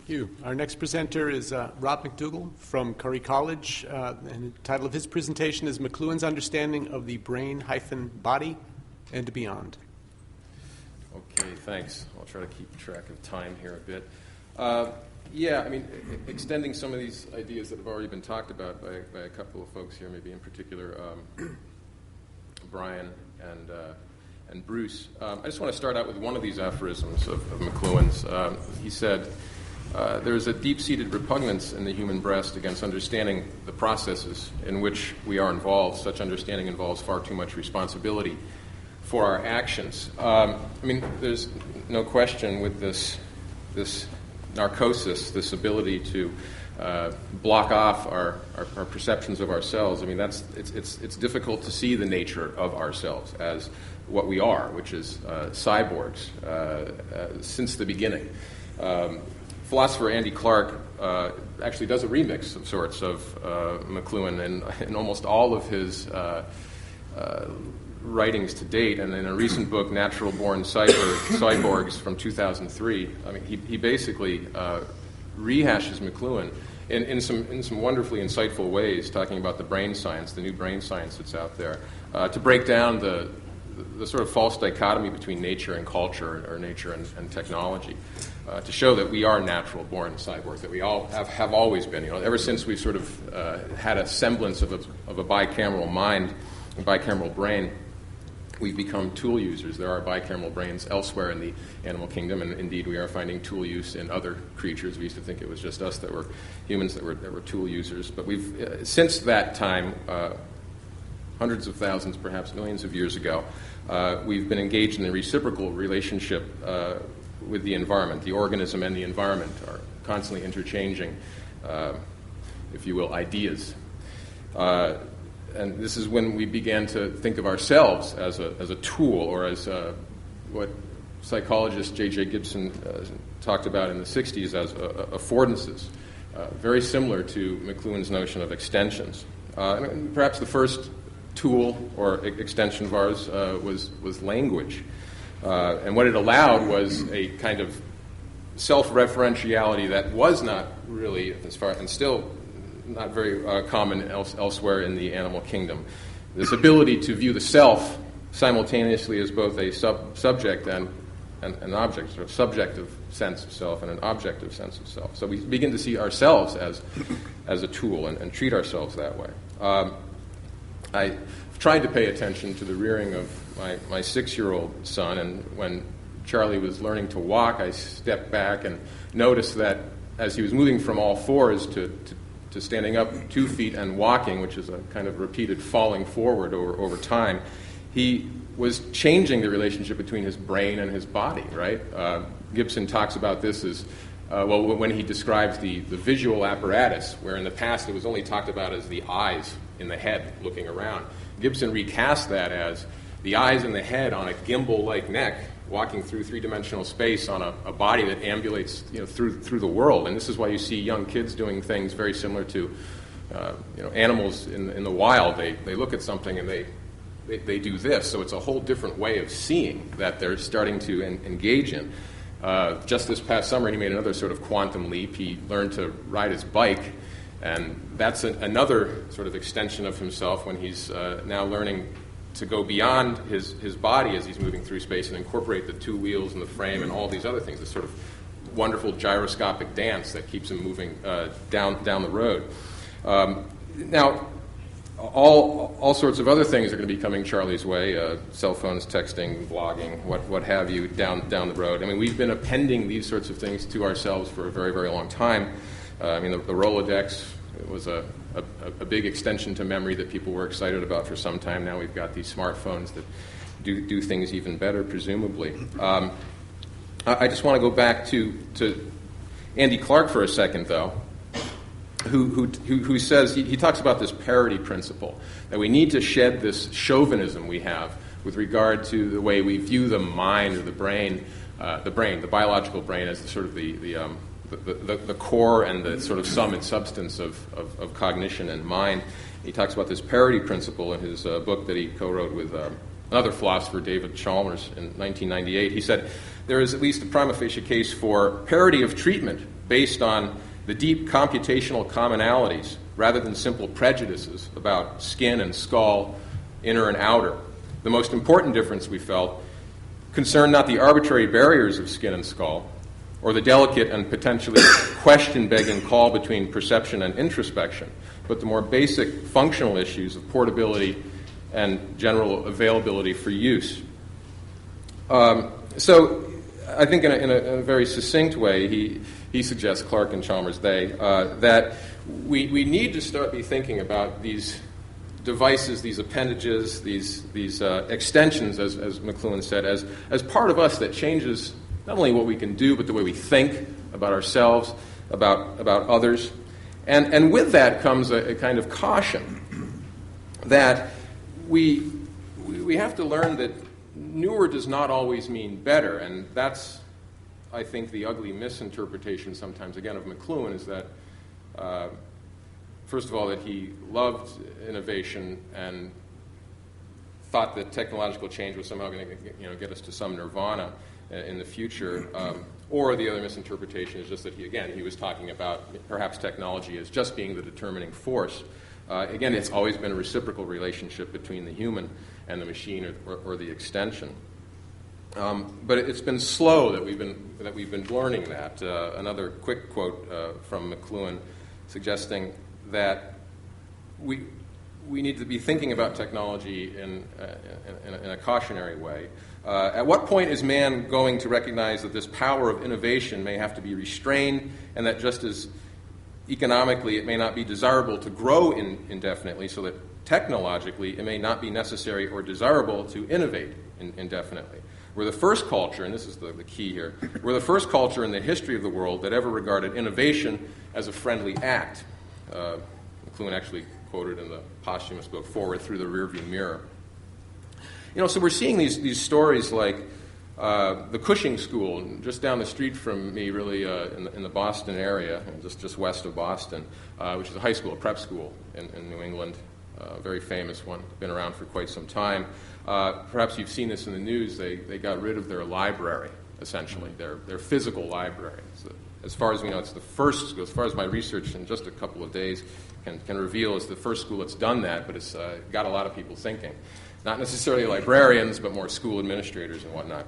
[SPEAKER 1] Thank you. Our next presenter is Rob McDougall from Curry College, and the title of his presentation is McLuhan's Understanding of the Brain-Body and Beyond.
[SPEAKER 7] Okay, thanks. I'll try to keep track of time here a bit. Extending some of these ideas that have already been talked about by a couple of folks here, maybe in particular Brian and Bruce. I just want to start out with one of these aphorisms of McLuhan's. He said, there is a deep-seated repugnance in the human breast against understanding the processes in which we are involved. Such understanding involves far too much responsibility for our actions. There's no question with this narcosis, this ability to block off our perceptions of ourselves. It's difficult to see the nature of ourselves as what we are, which is cyborgs since the beginning. Philosopher Andy Clark actually does a remix of sorts of McLuhan in almost all of his writings to date, and in a recent book, Natural Born Cyborgs from 2003, he basically rehashes McLuhan in some wonderfully insightful ways, talking about the brain science, the new brain science that's out there, to break down the sort of false dichotomy between nature and culture, or nature and technology, to show that we are natural-born cyborgs, that we all have always been. Ever since we've sort of had a semblance of a bicameral mind, a bicameral brain, we've become tool users. There are bicameral brains elsewhere in the animal kingdom, and indeed we are finding tool use in other creatures. We used to think it was just us that were humans that were tool users, but we've since that time, hundreds of thousands, perhaps millions of years ago, we've been engaged in a reciprocal relationship with the environment. The organism and the environment are constantly interchanging, if you will, ideas. And this is when we began to think of ourselves as a tool, or as what psychologist J.J. Gibson talked about in the 60s as affordances, very similar to McLuhan's notion of extensions. Perhaps the first tool or extension of ours was language. And what it allowed was a kind of self-referentiality that was not really, as far, and still not very common elsewhere in the animal kingdom. This ability to view the self simultaneously as both a subject and an object, sort of subjective sense of self and an objective sense of self. So we begin to see ourselves as a tool and treat ourselves that way. I tried to pay attention to the rearing of my 6-year-old son, and when Charlie was learning to walk, I stepped back and noticed that as he was moving from all fours to standing up 2 feet and walking, which is a kind of repeated falling forward over time, he was changing the relationship between his brain and his body, right? Gibson talks about this as, when he describes the visual apparatus, where in the past it was only talked about as the eyes in the head looking around. Gibson recast that as the eyes in the head on a gimbal-like neck walking through three-dimensional space on a body that ambulates through the world. And this is why you see young kids doing things very similar to Animals in the wild, they look at something and they do this. So it's a whole different way of seeing that they're starting to engage in. Just this past summer, he made another sort of quantum leap. He learned to ride his bike, and that's another sort of extension of himself when he's now learning to go beyond his body as he's moving through space and incorporate the two wheels and the frame and all these other things, this sort of wonderful gyroscopic dance that keeps him moving down the road. Now, all sorts of other things are going to be coming Charlie's way, cell phones, texting, blogging, what have you, down the road. I mean, we've been appending these sorts of things to ourselves for a very, very long time. I mean, the Rolodex was a big extension to memory that people were excited about for some time. Now we've got these smartphones that do things even better, presumably. I just want to go back to Andy Clark for a second, though, who says, he talks about this parity principle, that we need to shed this chauvinism we have with regard to the way we view the mind or the brain, the biological brain, as the sort of the core and the sort of sum and substance of cognition and mind. He talks about this parity principle in his book that he co-wrote with another philosopher, David Chalmers, in 1998. He said, there is at least a prima facie case for parity of treatment based on the deep computational commonalities rather than simple prejudices about skin and skull, inner and outer. The most important difference, we felt, concerned not the arbitrary barriers of skin and skull, or the delicate and potentially question-begging call between perception and introspection, but the more basic functional issues of portability and general availability for use. So I think in a very succinct way, he suggests, Clark and Chalmers, that we need to start be thinking about these devices, these appendages, these extensions, as McLuhan said, as part of us that changes not only what we can do, but the way we think about ourselves, about others. And with that comes a kind of caution that we have to learn that newer does not always mean better, and that's, I think, the ugly misinterpretation sometimes, again, of McLuhan, is that, first of all, that he loved innovation and thought that technological change was somehow going to get us to some nirvana in the future. Or the other misinterpretation is just that he was talking about perhaps technology as just being the determining force. Again, it's always been a reciprocal relationship between the human and the machine or the extension. But it's been slow that we've been learning that. Another quick quote from McLuhan suggesting that we need to be thinking about technology in a cautionary way. At what point is man going to recognize that this power of innovation may have to be restrained, and that just as economically it may not be desirable to grow indefinitely, so that technologically it may not be necessary or desirable to innovate indefinitely? We're the first culture, and this is the key here, we're the first culture in the history of the world that ever regarded innovation as a friendly act. McLuhan actually quoted in the posthumous book, Forward Through the Rearview Mirror. So we're seeing these stories like the Cushing School, just down the street from me, really, in the Boston area, just west of Boston, which is a high school, a prep school in New England, a very famous one, been around for quite some time. Perhaps you've seen this in the news. They got rid of their library, essentially, their physical library. So as far as we know, it's the first school, as far as my research in just a couple of days can reveal, it's the first school that's done that, but it's got a lot of people thinking. Not necessarily librarians, but more school administrators and whatnot.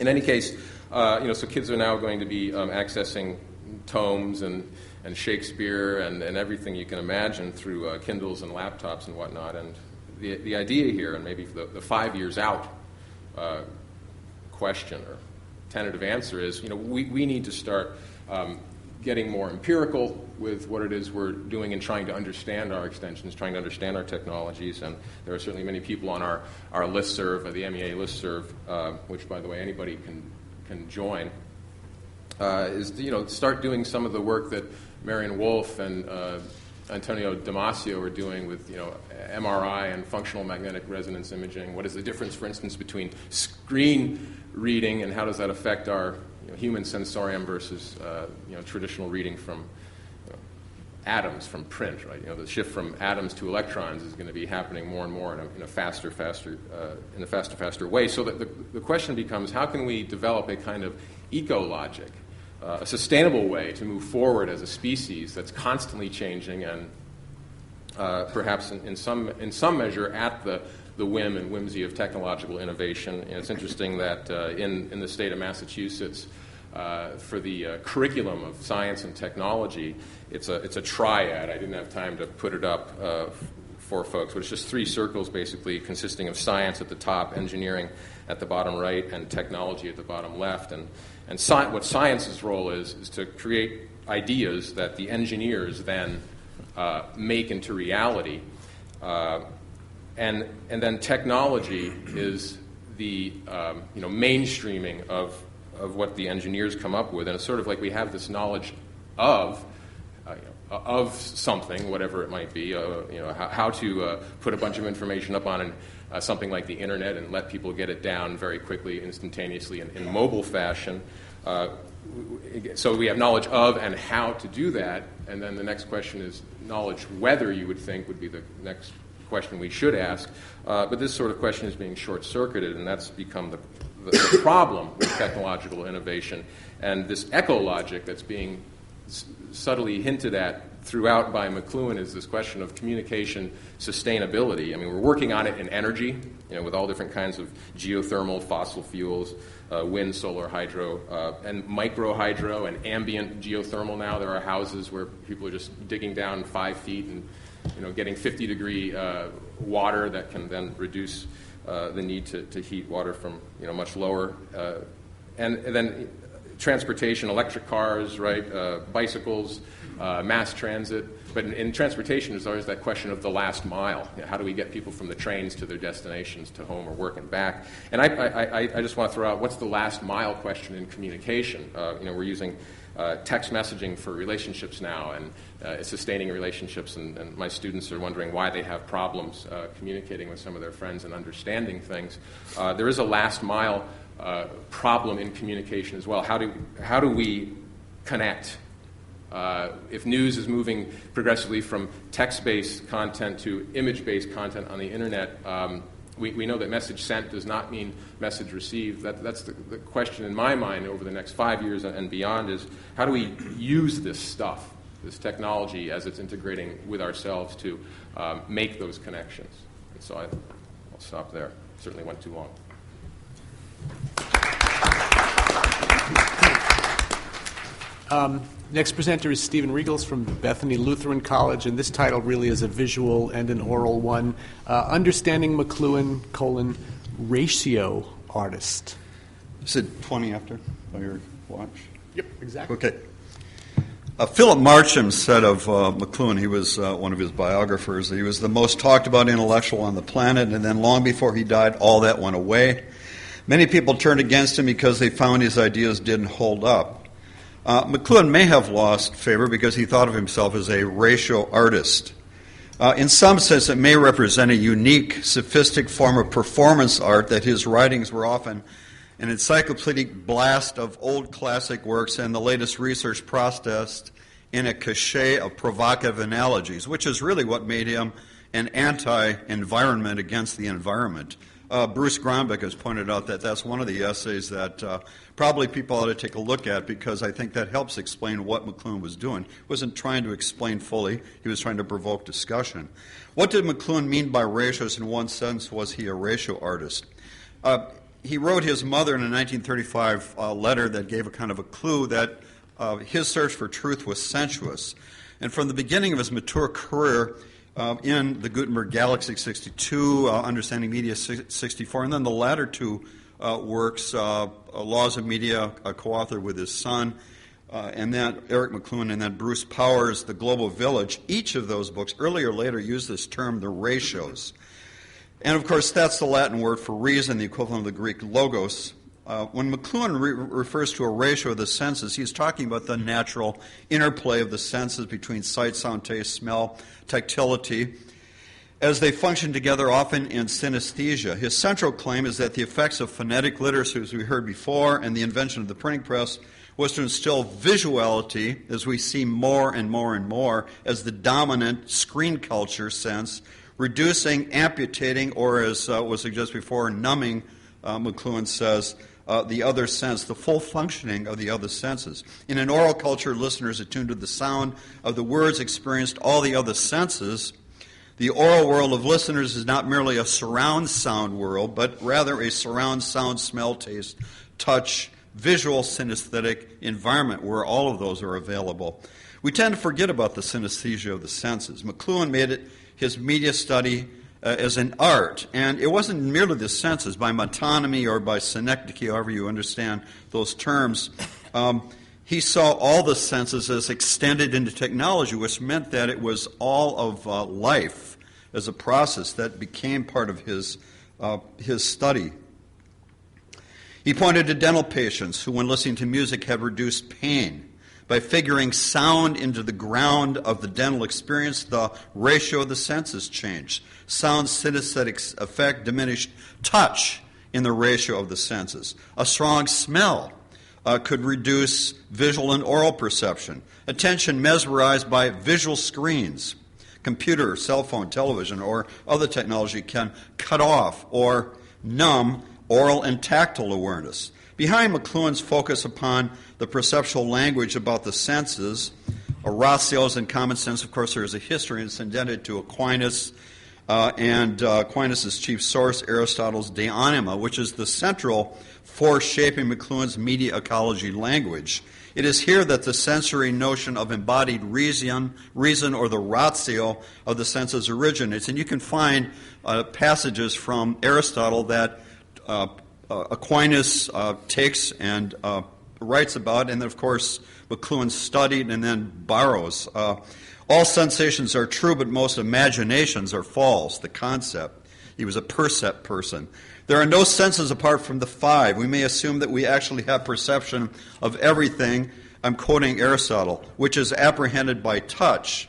[SPEAKER 7] In any case, so kids are now going to be accessing tomes and Shakespeare and everything you can imagine through Kindles and laptops and whatnot. And the idea here, and maybe the 5 years out question or tentative answer is, we need to start getting more empirical with what it is we're doing and trying to understand our extensions, trying to understand our technologies. And there are certainly many people on our listserv, the MEA listserv, which, by the way, anybody can join, is to, start doing some of the work that Marion Wolf and Antonio Damasio are doing with, MRI and functional magnetic resonance imaging. What is the difference, for instance, between screen reading and how does that affect our human sensorium versus traditional reading from atoms from print, right? The shift from atoms to electrons is going to be happening more and more in a faster way. So that the question becomes, how can we develop a kind of eco-logic, a sustainable way to move forward as a species that's constantly changing and perhaps in some measure at the whim and whimsy of technological innovation. And it's interesting that in the state of Massachusetts, for the curriculum of science and technology, it's a triad. I didn't have time to put it up for folks, but it's just 3 circles basically consisting of science at the top, engineering at the bottom right, and technology at the bottom left. And what science's role is to create ideas that the engineers then make into reality. And then technology is the mainstreaming of what the engineers come up with, and it's sort of like we have this knowledge of something, whatever it might be, how to put a bunch of information up on something like the internet and let people get it down very quickly, instantaneously, in mobile fashion. So we have knowledge of and how to do that, and then the next question is knowledge whether, you would think, would be the next question we should ask. But this sort of question is being short-circuited, and that's become the problem with technological innovation. And this eco-logic that's being subtly hinted at throughout by McLuhan is this question of communication sustainability. I mean, we're working on it in energy, with all different kinds of geothermal, fossil fuels, wind, solar, hydro, and micro hydro and ambient geothermal now. There are houses where people are just digging down 5 feet and getting 50-degree water that can then reduce the need to heat water from much lower. And then transportation, electric cars, right, bicycles, mass transit. But in transportation, there's always that question of the last mile. How do we get people from the trains to their destinations, to home or work and back? And I just want to throw out, what's the last mile question in communication? We're using text messaging for relationships now, and sustaining relationships, and my students are wondering why they have problems communicating with some of their friends and understanding things. There is a last mile problem in communication as well. How do we connect? If news is moving progressively from text-based content to image-based content on the internet, we know that message sent does not mean message received. That's the question in my mind over the next 5 years and beyond is, how do we use this stuff, this technology, as it's integrating with ourselves to make those connections? And so I'll stop there. Certainly went too long.
[SPEAKER 1] Next presenter is Stephen Riegels from Bethany Lutheran College, and this title really is a visual and an oral one. Understanding McLuhan, ratio artist.
[SPEAKER 3] Is it 20 after by your watch?
[SPEAKER 1] Yep, exactly.
[SPEAKER 3] Okay. Philip Marcham said of McLuhan, he was one of his biographers, that he was the most talked about intellectual on the planet, and then long before he died, all that went away. Many people turned against him because they found his ideas didn't hold up. McLuhan may have lost favor because he thought of himself as a ratio artist. In some sense, it may represent a unique, sophisticated form of performance art, that his writings were often an encyclopedic blast of old classic works and the latest research processed in a cachet of provocative analogies, which is really what made him an anti-environment against the environment. Bruce Grombeck has pointed out that that's one of the essays that probably people ought to take a look at, because I think that helps explain what McLuhan was doing. He wasn't trying to explain fully. He was trying to provoke discussion. What did McLuhan mean by ratios? In one sense, was he a ratio artist? He wrote his mother in a 1935 letter that gave a kind of a clue that his search for truth was sensuous. And from the beginning of his mature career, in the Gutenberg Galaxy 62, Understanding Media 64, and then the latter two works, Laws of Media, a co-author with his son, and then Eric McLuhan, and then Bruce Powers, The Global Village. Each of those books, earlier or later, used this term, the ratios. And of course, that's the Latin word for reason, the equivalent of the Greek logos. When McLuhan refers to a ratio of the senses, he's talking about the natural interplay of the senses between sight, sound, taste, smell, tactility, as they function together often in synesthesia. His central claim is that the effects of phonetic literacy, as we heard before, and the invention of the printing press was to instill visuality, as we see more and more and more, as the dominant screen culture sense, reducing, amputating, or as was suggested before, numbing, McLuhan says, the other sense, the full functioning of the other senses. In an oral culture, listeners attuned to the sound of the words experienced all the other senses. The oral world of listeners is not merely a surround sound world, but rather a surround sound, smell, taste, touch, visual synesthetic environment where all of those are available. We tend to forget about the synesthesia of the senses. McLuhan made it his media study as an art, and it wasn't merely the senses, by metonymy or by synecdoche, however you understand those terms. He saw all the senses as extended into technology, which meant that it was all of life as a process that became part of his study. He pointed to dental patients who, when listening to music, had reduced pain. By figuring sound into the ground of the dental experience, the ratio of the senses changed. Sound synesthetic effect diminished touch in the ratio of the senses. A strong smell could reduce visual and oral perception. Attention mesmerized by visual screens, computer, cell phone, television, or other technology can cut off or numb oral and tactile awareness. Behind McLuhan's focus upon the perceptual language about the senses, ratios and common sense, of course, there is a history, and it's indebted to Aquinas and Aquinas' chief source, Aristotle's De Anima, which is the central force shaping McLuhan's media ecology language. It is here that the sensory notion of embodied reason or the ratio of the senses originates. And you can find passages from Aristotle that Aquinas takes and writes about, and then, of course, McLuhan studied and then borrows. All sensations are true, but most imaginations are false, the concept. He was a percept person. There are no senses apart from the five. We may assume that we actually have perception of everything, I'm quoting Aristotle, which is apprehended by touch.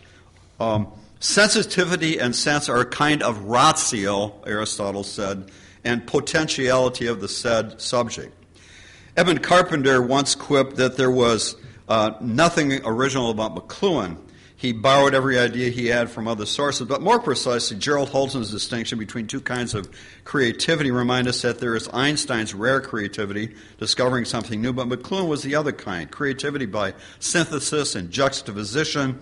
[SPEAKER 3] Sensitivity and sense are a kind of ratio, Aristotle said, and potentiality of the said subject. Edmund Carpenter once quipped that there was nothing original about McLuhan. He borrowed every idea he had from other sources, but more precisely, Gerald Holton's distinction between two kinds of creativity reminds us that there is Einstein's rare creativity, discovering something new, but McLuhan was the other kind, creativity by synthesis and juxtaposition.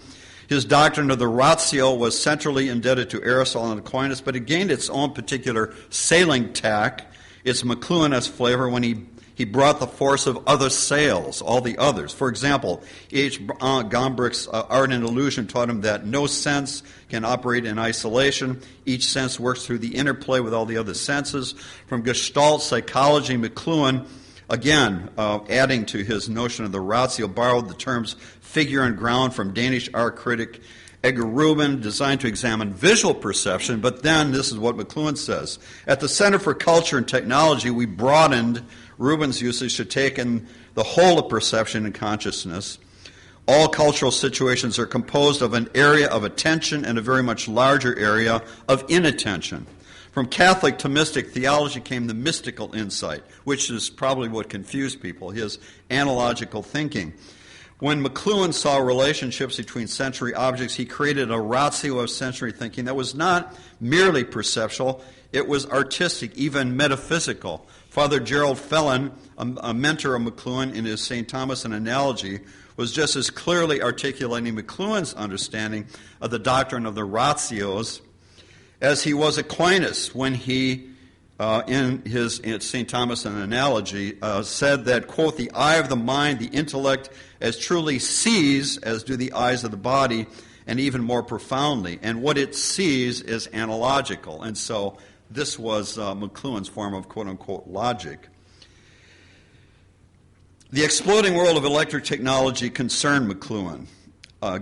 [SPEAKER 3] His doctrine of the ratio was centrally indebted to Aristotle and Aquinas, but it gained its own particular sailing tack, its McLuhan-esque flavor, when he brought the force of other sails, all the others. For example, H. Gombrich's Art and Illusion taught him that no sense can operate in isolation. Each sense works through the interplay with all the other senses. From Gestalt psychology, McLuhan, again, adding to his notion of the ratio, borrowed the terms figure and ground from Danish art critic Edgar Rubin, designed to examine visual perception. But then, this is what McLuhan says, at the Center for Culture and Technology, we broadened Rubin's usage to take in the whole of perception and consciousness. All cultural situations are composed of an area of attention and a very much larger area of inattention. From Catholic to mystic theology came the mystical insight, which is probably what confused people, his analogical thinking. When McLuhan saw relationships between sensory objects, he created a ratio of sensory thinking that was not merely perceptual, it was artistic, even metaphysical. Father Gerald Fellon, a mentor of McLuhan in his St. Thomas analogy, was just as clearly articulating McLuhan's understanding of the doctrine of the ratios as he was Aquinas when he, in his St. Thomas analogy, said that, quote, the eye of the mind, the intellect, as truly sees as do the eyes of the body, and even more profoundly. And what it sees is analogical. And so this was McLuhan's form of quote-unquote logic. The exploding world of electric technology concerned McLuhan.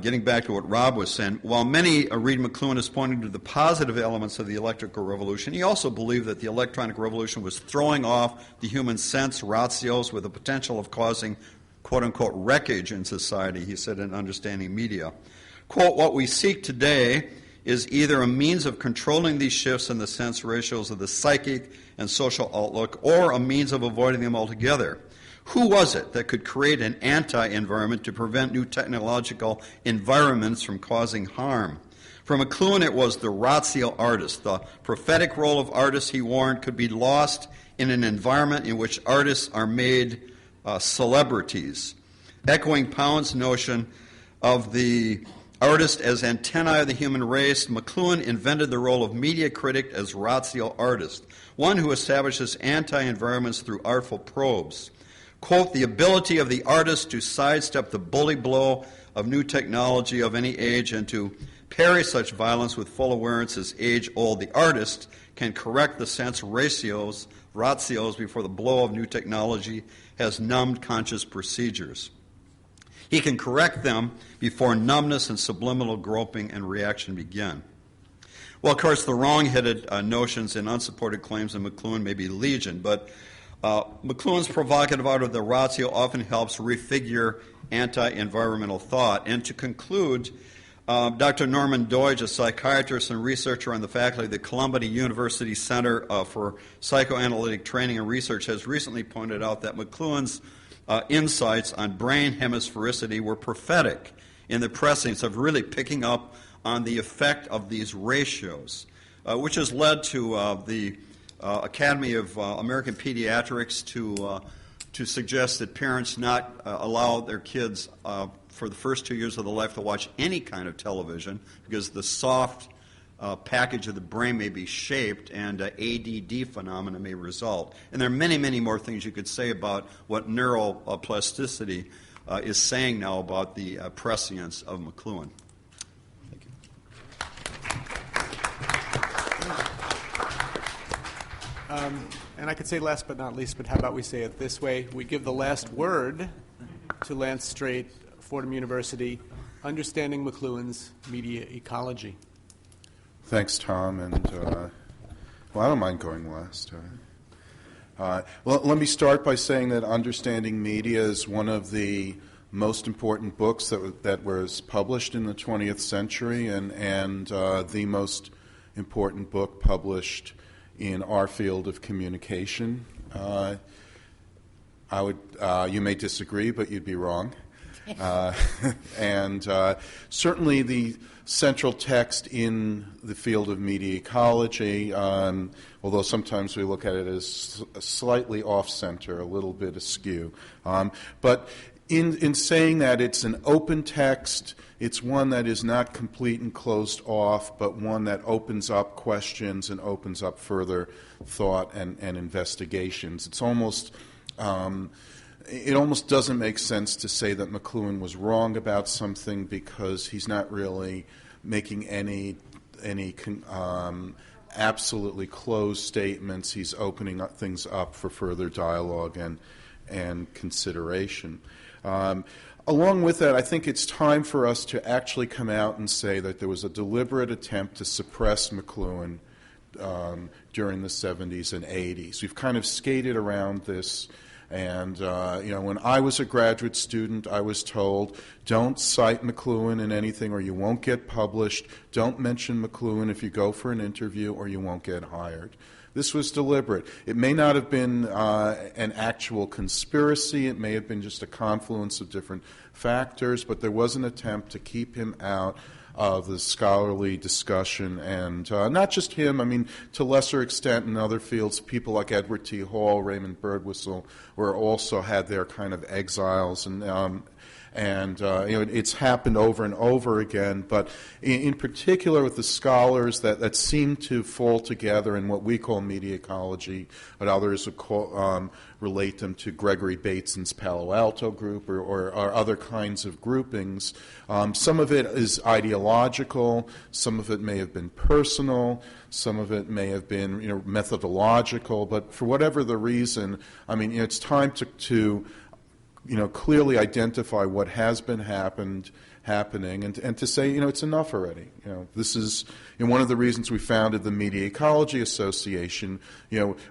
[SPEAKER 3] Getting back to what Rob was saying, while many read McLuhan as pointing to the positive elements of the electrical revolution, he also believed that the electronic revolution was throwing off the human sense ratios with the potential of causing quote-unquote wreckage in society, he said in Understanding Media. Quote, what we seek today is either a means of controlling these shifts in the sense ratios of the psychic and social outlook, or a means of avoiding them altogether. Who was it that could create an anti-environment to prevent new technological environments from causing harm? For McLuhan, it was the ratio artist. The prophetic role of artists, he warned, could be lost in an environment in which artists are made celebrities. Echoing Pound's notion of the artist as antennae of the human race, McLuhan invented the role of media critic as ratio artist, one who establishes anti-environments through artful probes. Quote, the ability of the artist to sidestep the bully blow of new technology of any age and to parry such violence with full awareness is age-old. The artist can correct the sense ratios before the blow of new technology has numbed conscious procedures. He can correct them before numbness and subliminal groping and reaction begin. Well, of course, the wrong-headed notions and unsupported claims of McLuhan may be legion, but McLuhan's provocative art of the ratio often helps refigure anti-environmental thought. And to conclude, Dr. Norman Doidge, a psychiatrist and researcher on the faculty of the Columbia University Center for Psychoanalytic Training and Research, has recently pointed out that McLuhan's insights on brain hemisphericity were prophetic in the prescience of really picking up on the effect of these ratios, which has led to the Academy of American Pediatrics to suggest that parents not allow their kids for the first 2 years of their life to watch any kind of television because the soft package of the brain may be shaped and ADD phenomena may result. And there are many, many more things you could say about what neuroplasticity is saying now about the prescience of McLuhan. Thank you.
[SPEAKER 1] And I could say last but not least, but how about we say it this way? We give the last word to Lance Straight, Fordham University, Understanding McLuhan's Media Ecology.
[SPEAKER 8] Thanks, Tom. And, well, I don't mind going last. Well, let me start by saying that Understanding Media is one of the most important books that was published in the 20th century and the most important book published in our field of communication. You may disagree, but you'd be wrong. And certainly the central text in the field of media ecology, although sometimes we look at it as slightly off-center, a little bit askew. But in saying that it's an open text, it's one that is not complete and closed off, but one that opens up questions and opens up further thought and investigations. It's almost... it almost doesn't make sense to say that McLuhan was wrong about something because he's not really making any absolutely closed statements. He's opening up things up for further dialogue and consideration. Along with that, I think it's time for us to actually come out and say that there was a deliberate attempt to suppress McLuhan during the 70s and 80s. We've kind of skated around this. And, when I was a graduate student, I was told, don't cite McLuhan in anything or you won't get published. Don't mention McLuhan if you go for an interview or you won't get hired. This was deliberate. It may not have been an actual conspiracy. It may have been just a confluence of different factors, but there was an attempt to keep him out of the scholarly discussion, and not just him, I mean, to lesser extent in other fields, people like Edward T. Hall, Raymond Birdwhistle, were also had their kind of exiles, and it's happened over and over again, but in particular with the scholars that seem to fall together in what we call media ecology, but others would call, relate them to Gregory Bateson's Palo Alto group or other kinds of groupings. Some of it is ideological, some of it may have been personal, some of it may have been methodological, but for whatever the reason, I mean, it's time to clearly identify what has been happening and to say, it's enough already. This is one of the reasons we founded the Media Ecology Association,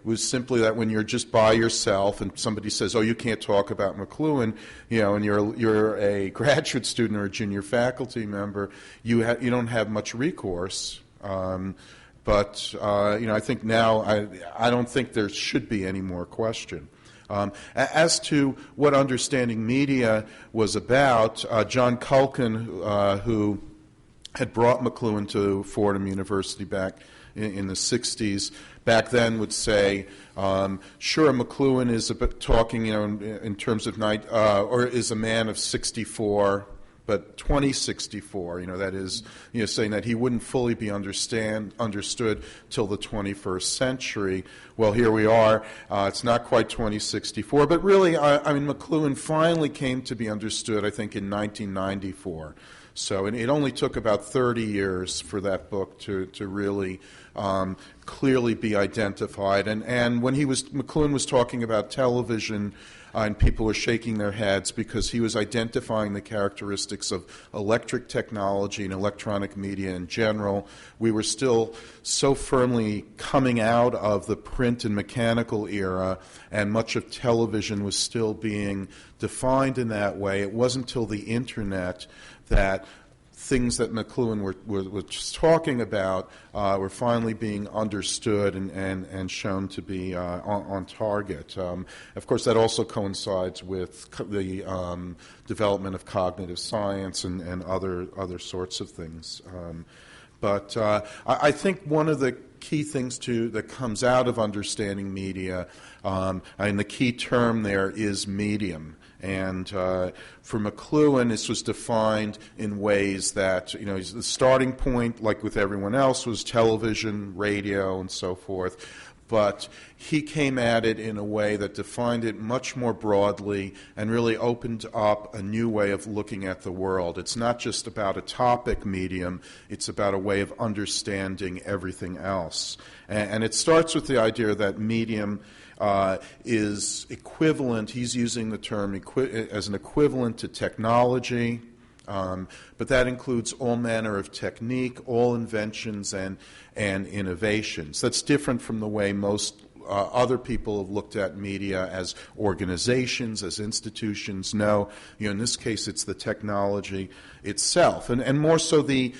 [SPEAKER 8] was simply that when you're just by yourself and somebody says, oh, you can't talk about McLuhan, and you're a graduate student or a junior faculty member, you don't have much recourse. But I think now I don't think there should be any more question. As to what Understanding Media was about, John Cogan, who had brought McLuhan to Fordham University back in the 60s, back then would say, sure, McLuhan is talking, in terms of or is a man of 64, but 2064, that is, saying that he wouldn't fully be understood till the 21st century. Well, here we are. It's not quite 2064, but really, McLuhan finally came to be understood, I think, in 1994. So it only took about 30 years for that book to really clearly be identified. And when McLuhan was talking about television, and people were shaking their heads because he was identifying the characteristics of electric technology and electronic media in general. We were still so firmly coming out of the print and mechanical era, and much of television was still being defined in that way. It wasn't until the Internet that things that McLuhan was talking about were finally being understood and shown to be on target. Of course, that also coincides with the development of cognitive science and other sorts of things. But I think one of the key things that comes out of Understanding Media, and the key term there is medium. And for McLuhan, this was defined in ways that, the starting point, like with everyone else, was television, radio, and so forth. But he came at it in a way that defined it much more broadly and really opened up a new way of looking at the world. It's not just about a topic medium, it's about a way of understanding everything else. And it starts with the idea that medium is equivalent, he's using the term as an equivalent to technology, but that includes all manner of technique, all inventions and innovations. That's different from the way most other people have looked at media as organizations, as institutions. No, in this case it's the technology itself, and more so the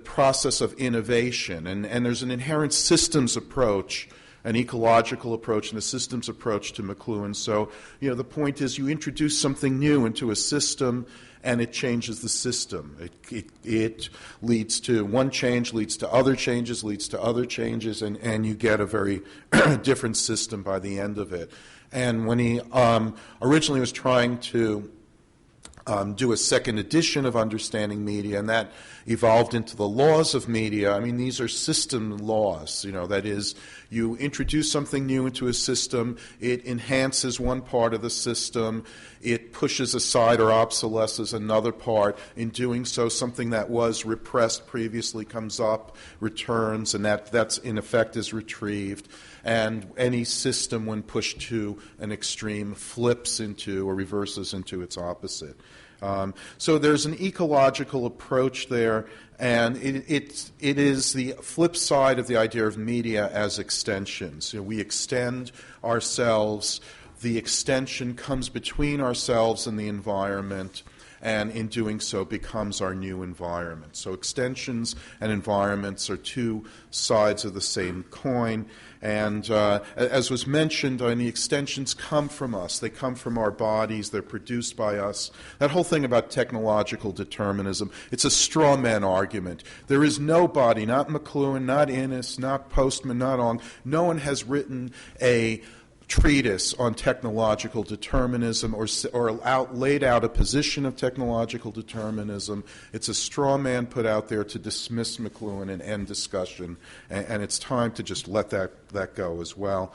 [SPEAKER 8] process of innovation. And there's an inherent systems approach, an ecological approach and a systems approach to McLuhan. So, the point is you introduce something new into a system and it changes the system. It leads to one change, leads to other changes, leads to other changes, and you get a very different system by the end of it. And when he originally was trying to do a second edition of Understanding Media, and that evolved into the laws of media. These are system laws. That is, you introduce something new into a system, it enhances one part of the system, it pushes aside or obsolesces another part. In doing so, something that was repressed previously comes up, returns, and that's in effect is retrieved. And any system, when pushed to an extreme, flips into or reverses into its opposite. So there's an ecological approach there, and it is the flip side of the idea of media as extensions. We extend ourselves. The extension comes between ourselves and the environment, and in doing so becomes our new environment. So extensions and environments are two sides of the same coin. And as was mentioned, the extensions come from us. They come from our bodies. They're produced by us. That whole thing about technological determinism, it's a straw man argument. There is nobody, not McLuhan, not Innes, not Postman, not Ong, no one has written a treatise on technological determinism or laid out a position of technological determinism. It's a straw man put out there to dismiss McLuhan and end discussion, and it's time to just let that go as well.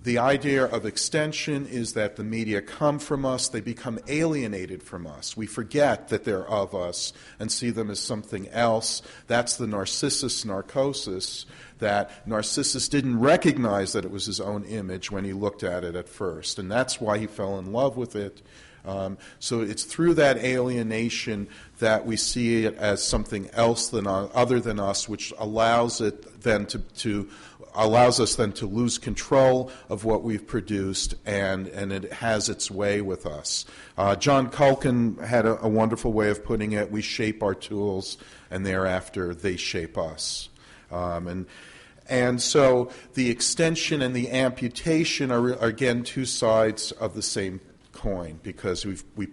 [SPEAKER 8] The idea of extension is that the media come from us, they become alienated from us. We forget that they're of us and see them as something else. That's the Narcissus narcosis, that Narcissus didn't recognize that it was his own image when he looked at it at first, and that's why he fell in love with it. So it's through that alienation that we see it as something else other than us, which allows it then allows us then to lose control of what we've produced, and it has its way with us. John Cogan had a wonderful way of putting it: we shape our tools, and thereafter they shape us. And so the extension and the amputation are again two sides of the same coin, because we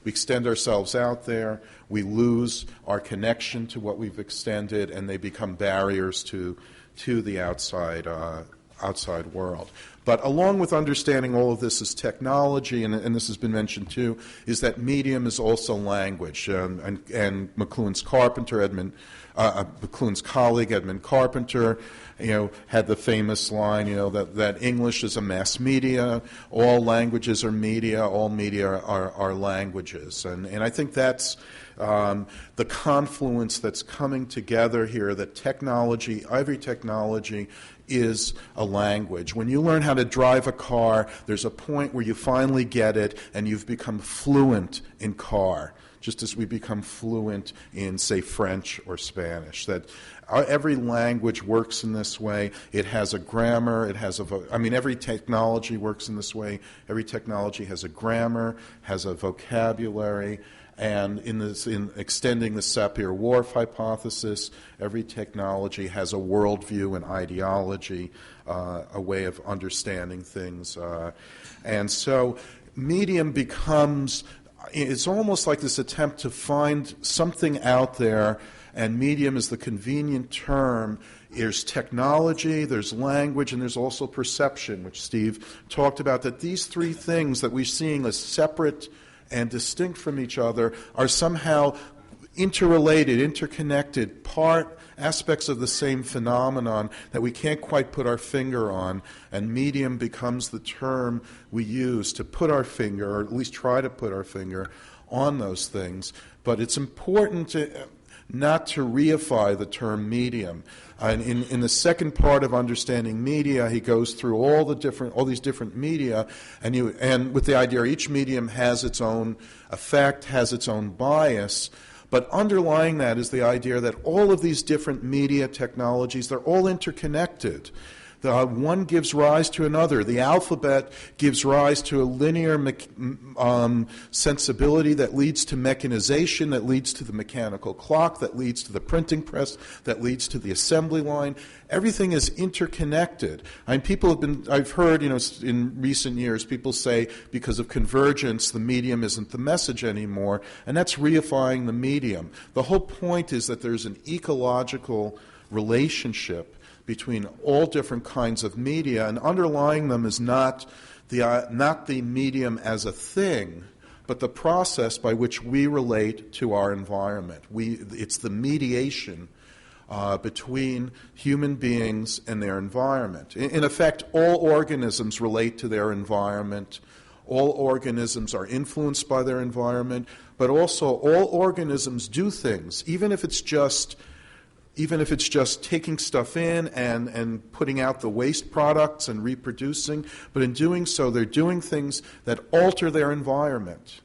[SPEAKER 8] extend ourselves out there, we lose our connection to what we've extended, and they become barriers to the outside world. But along with understanding all of this as technology, and this has been mentioned too, is that medium is also language. And McLuhan's McLuhan's colleague Edmund Carpenter, had the famous line, that English is a mass media, all languages are media, all media are languages, and I think that's the confluence that's coming together here. That every technology is a language. When you learn how to drive a car, there's a point where you finally get it and you've become fluent in car, just as we become fluent in, say, French or Spanish. That every language works in this way. It has a grammar. Every technology works in this way. Every technology has a grammar, has a vocabulary. And in extending the Sapir-Whorf hypothesis, every technology has a worldview, an ideology, a way of understanding things. And so medium it's almost like this attempt to find something out there, and medium is the convenient term. There's technology, there's language, and there's also perception, which Steve talked about, that these three things that we're seeing as separate and distinct from each other are somehow interrelated, interconnected, aspects of the same phenomenon that we can't quite put our finger on, and medium becomes the term we use to put our finger, or at least try to put our finger on those things. But it's important not to reify the term medium. And in the second part of understanding media, he goes through all these different media, and with the idea each medium has its own effect, has its own bias. But underlying that is the idea that all of these different media technologies, they're all interconnected. One gives rise to another. The alphabet gives rise to a linear sensibility that leads to mechanization, that leads to the mechanical clock, that leads to the printing press, that leads to the assembly line. Everything is interconnected. I've heard, in recent years, people say because of convergence, the medium isn't the message anymore, and that's reifying the medium. The whole point is that there's an ecological relationship between all different kinds of media, and underlying them is not the medium as a thing, but the process by which we relate to our environment. It's the mediation between human beings and their environment. In effect, all organisms relate to their environment. All organisms are influenced by their environment, but also all organisms do things, even if it's just taking stuff in and putting out the waste products and reproducing. But in doing so, they're doing things that alter their environment.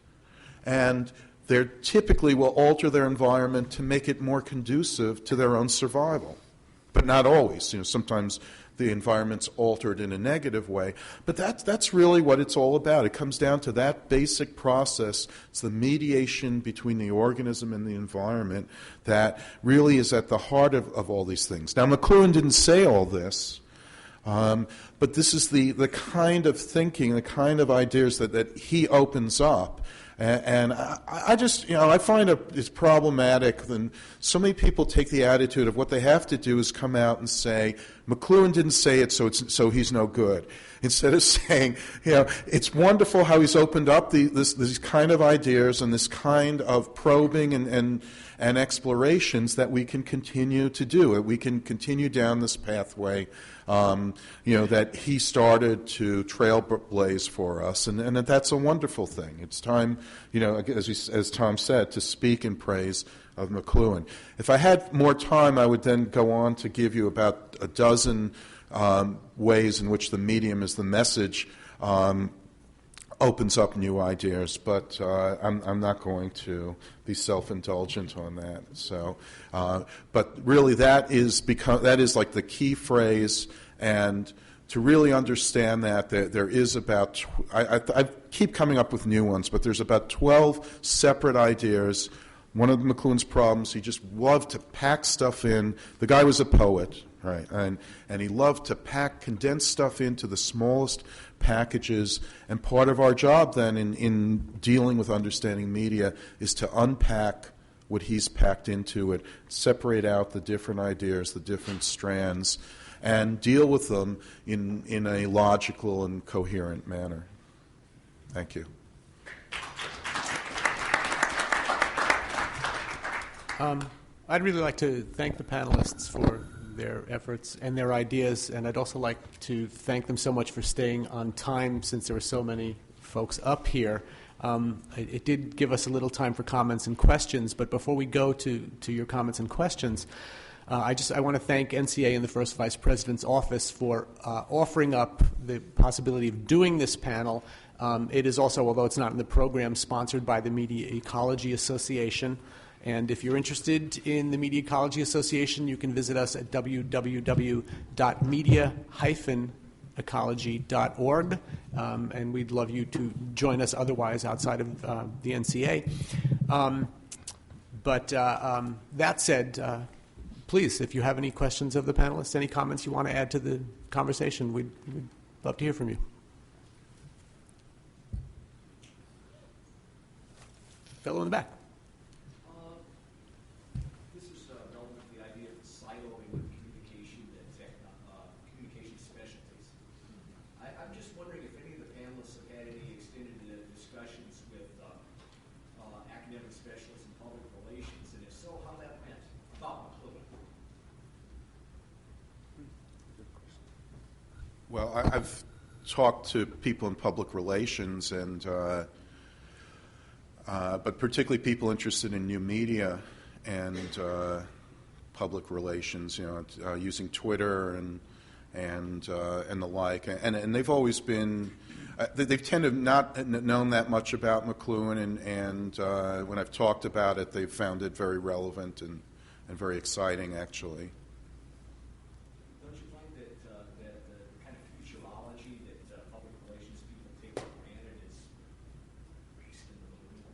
[SPEAKER 8] And they typically will alter their environment to make it more conducive to their own survival. But not always. Sometimes the environment's altered in a negative way. But that's really what it's all about. It comes down to that basic process. It's the mediation between the organism and the environment that really is at the heart of all these things. Now, McLuhan didn't say all this, but this is the kind of thinking, the kind of ideas that he opens up. And I just, I find it's problematic when so many people take the attitude of what they have to do is come out and say, McLuhan didn't say it, so he's no good. Instead of saying, it's wonderful how he's opened up these kind of ideas and this kind of probing and explorations that we can continue to do. We can continue down this pathway, that he started to trailblaze for us, and that's a wonderful thing. It's time, as Tom said, to speak in praise of McLuhan. If I had more time, I would then go on to give you about a dozen ways in which the medium is the message opens up new ideas, but I'm not going to be self-indulgent on that. So, but really, that is like the key phrase, and to really understand that there is about I keep coming up with new ones, but there's about 12 separate ideas. One of McLuhan's problems, he just loved to pack stuff in. The guy was a poet. Right, and he loved to condense stuff into the smallest packages. And part of our job then in dealing with understanding media is to unpack what he's packed into it, separate out the different ideas, the different strands, and deal with them in a logical and coherent manner. Thank you.
[SPEAKER 1] I'd really like to thank the panelists for their efforts and their ideas, and I'd also like to thank them so much for staying on time since there were so many folks up here. It did give us a little time for comments and questions, but before we go to your comments and questions, I want to thank NCA and the First Vice President's Office for offering up the possibility of doing this panel. It is also, although it's not in the program, sponsored by the Media Ecology Association. And if you're interested in the Media Ecology Association, you can visit us at www.media-ecology.org. And we'd love you to join us otherwise outside of the NCA. But that said, please, if you have any questions of the panelists, any comments you want to add to the conversation, we'd love to hear from you. Fellow in the back.
[SPEAKER 9] This is relevant to the idea of siloing of communication and communication specialties. I'm just wondering if any of the panelists have had any extended discussions with academic specialists in public relations, and if so, how that went about McLuhan.
[SPEAKER 8] Well, I've talked to people in public relations, and but particularly people interested in new media and public relations, using Twitter and the like, and they've always been. They've tended not known that much about McLuhan, and when I've talked about it, they've found it very relevant and very exciting, actually.
[SPEAKER 9] Don't you find that the kind of futurology that public relations people take for granted is based in McLuhan?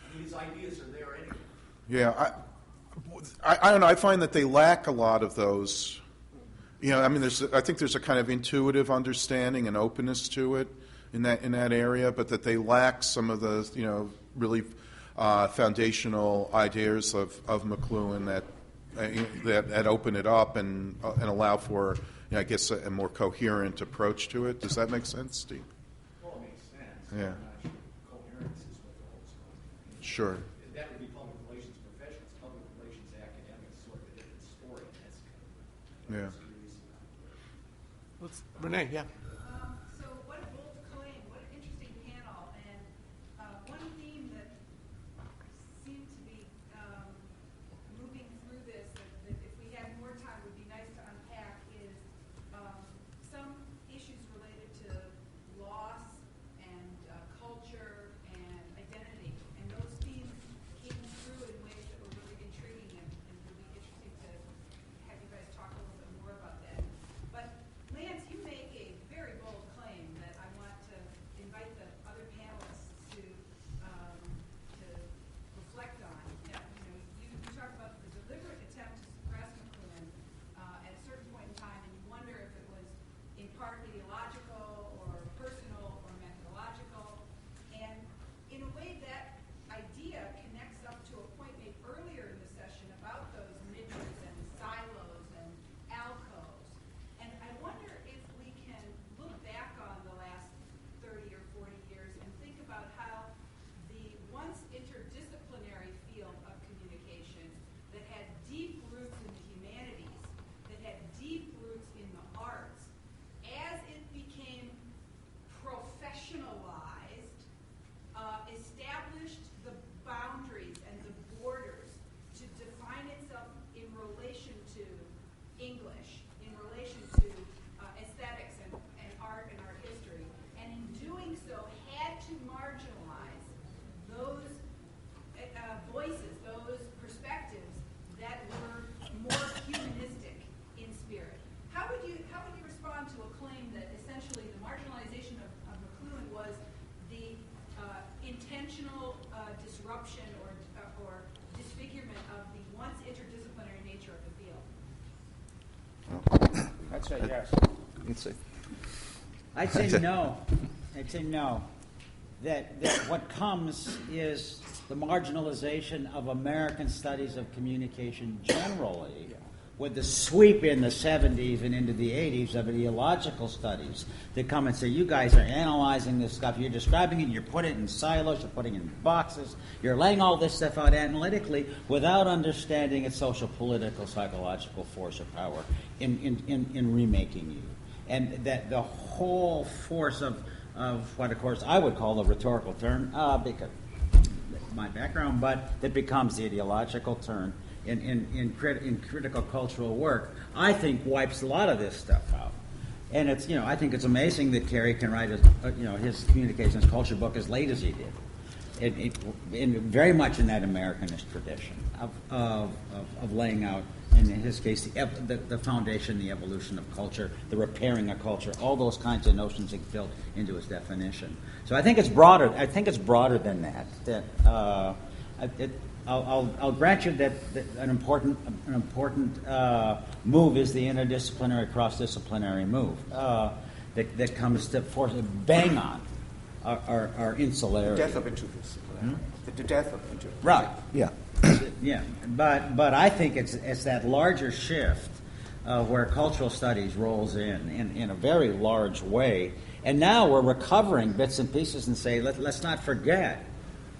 [SPEAKER 9] I mean, his ideas are there anyway.
[SPEAKER 8] Yeah, I don't know. I find that they lack a lot of those. I mean, I think there's a kind of intuitive understanding and openness to it in that area, but that they lack some of the really foundational ideas of McLuhan that open it up and allow for I guess a more coherent approach to it. Does that make sense, Steve?
[SPEAKER 9] Well, it makes sense.
[SPEAKER 8] Yeah.
[SPEAKER 9] Coherence is what the whole is.
[SPEAKER 8] Sure.
[SPEAKER 9] That would be public relations professionals. Public relations academics, sort of a different story. That's kind of
[SPEAKER 1] Renee, yeah.
[SPEAKER 10] So what a bold claim, what an interesting panel, and one theme that seemed to be moving through this, that if we had more time would be nice to unpack, is some issues related to loss and culture and identity, and those themes came through in ways that were really intriguing, and would be interesting to have you guys talk a little bit more about that. But Lance, you make a very bold claim that I want to invite the other panelists to reflect on. You talk about the deliberate attempt to suppress McLuhan at a certain point in time, and you wonder if it was in part ideological or personal or methodological. And in a way, that idea connects up to a point made earlier in the session about those niches and silos and alcoves. And I wonder if we can look back on the last 30 or 40 years and think about how the once interdisciplinary field of communication that had deep roots in the humanities, that had deep roots in the arts, as it became professionalized, established the boundaries and the borders to define itself in relation to English, in relation to aesthetics and art and art history, and in doing so had to marginalize those voices, those perspectives that were more humanistic in spirit. How would you respond to a claim that essentially the marginalization of McLuhan was the intentional disruption or disfigurement of the once interdisciplinary nature of the field?
[SPEAKER 6] say yes.
[SPEAKER 2] Let's see.
[SPEAKER 4] I'd say no. I'd say no. That what comes is the marginalization of American studies of communication generally, with the sweep in the 70s and into the 80s of ideological studies that come and say, you guys are analyzing this stuff, you're describing it, you're putting it in silos, you're putting it in boxes, you're laying all this stuff out analytically without understanding its social, political, psychological force or power in remaking you. And that the whole force of what, of course, I would call a rhetorical turn, because my background, but that becomes the ideological turn in critical cultural work, I think wipes a lot of this stuff out. And it's, I think it's amazing that Carey can write his communications culture book as late as he did. Very much in that Americanist tradition of laying out, in his case, the foundation, the evolution of culture, the repairing of culture, all those kinds of notions he built into his definition. So I think it's broader. I think it's broader than that. I'll grant you that an important move is the interdisciplinary, cross-disciplinary move that comes to force bang on our insularity.
[SPEAKER 6] Death of interdisciplinary. The death of interdisciplinary.
[SPEAKER 4] Right.
[SPEAKER 2] Yeah.
[SPEAKER 4] Yeah, but I think it's that larger shift where cultural studies rolls in a very large way, and now we're recovering bits and pieces and say let's not forget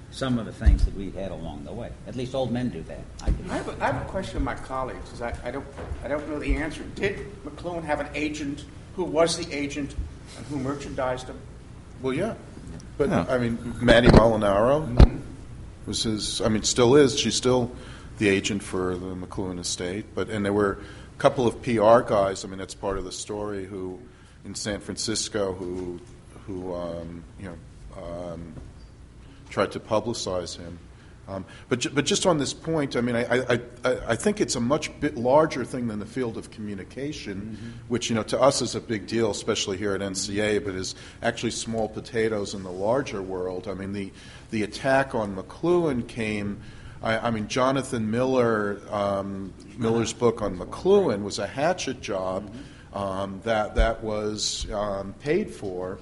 [SPEAKER 4] some of the things that we had along the way. At least old men do that.
[SPEAKER 6] I have a question of my colleagues, because I don't know the answer. Did McLuhan have an agent who was the agent and who merchandised him?
[SPEAKER 8] Well, yeah. But, I mean, Maddie Molinaro was his, still is. She's still the agent for the McLuhan estate. And there were a couple of PR guys, that's part of the story, who, in San Francisco, who tried to publicize him. But just on this point, I think it's a much bit larger thing than the field of communication, which to us is a big deal, especially here at NCA, but is actually small potatoes in the larger world. The attack on McLuhan came. Jonathan Miller, Miller's book on McLuhan was a hatchet job that was paid for.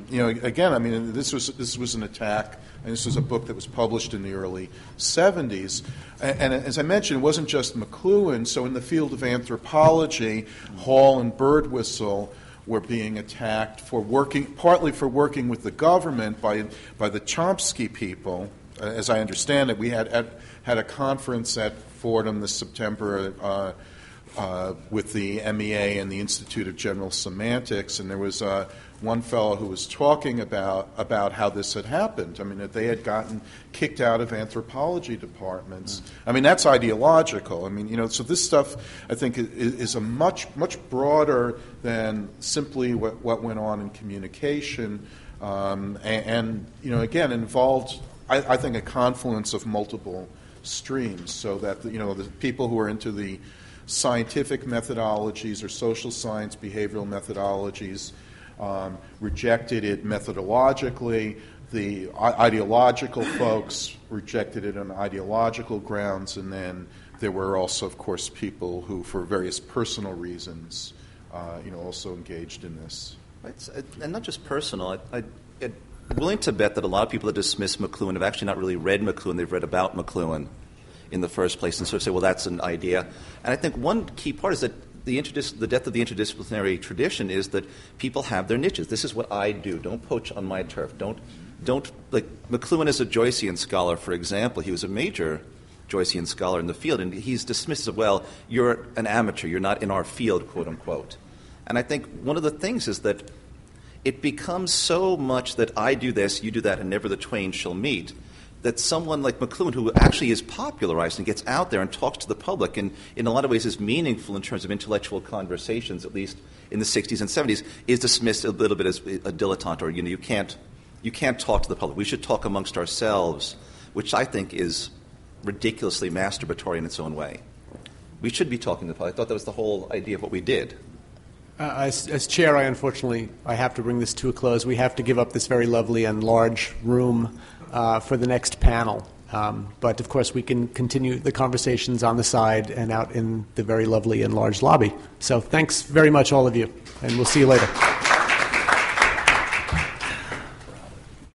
[SPEAKER 8] This was an attack, and this was a book that was published in the early 70s. And as I mentioned, it wasn't just McLuhan. So in the field of anthropology, Hall and Birdwhistle were being attacked partly for working with the government by the Chomsky people. As I understand it, we had a conference at Fordham this September with the MEA and the Institute of General Semantics, and there was one fellow who was talking about how this had happened. That they had gotten kicked out of anthropology departments. That's ideological. So this stuff, I think, is a much broader than simply what went on in communication, and again, involved, I think, a confluence of multiple streams, so that the people who are into the scientific methodologies or social science behavioral methodologies rejected it methodologically. The ideological folks rejected it on ideological grounds, and then there were also, of course, people who, for various personal reasons, also engaged in this.
[SPEAKER 2] And not just personal. I'm willing to bet that a lot of people that dismiss McLuhan have actually not really read McLuhan. They've read about McLuhan in the first place and sort of say, well, that's an idea. And I think one key part is that the death of the interdisciplinary tradition is that people have their niches. This is what I do. Don't poach on my turf. Don't like McLuhan is a Joycean scholar, for example. He was a major Joycean scholar in the field, and he's dismissed as, well, you're an amateur. You're not in our field, quote unquote. And I think one of the things is that it becomes so much that I do this, you do that, and never the twain shall meet, that someone like McLuhan, who actually is popularized and gets out there and talks to the public and in a lot of ways is meaningful in terms of intellectual conversations, at least in the 60s and 70s, is dismissed a little bit as a dilettante, or you can't talk to the public. We should talk amongst ourselves, which I think is ridiculously masturbatory in its own way. We should be talking to the public. I thought that was the whole idea of what we did.
[SPEAKER 1] As chair, I have to bring this to a close. We have to give up this very lovely and large room for the next panel. But, of course, we can continue the conversations on the side and out in the very lovely and large lobby. So thanks very much, all of you, and we'll see you later.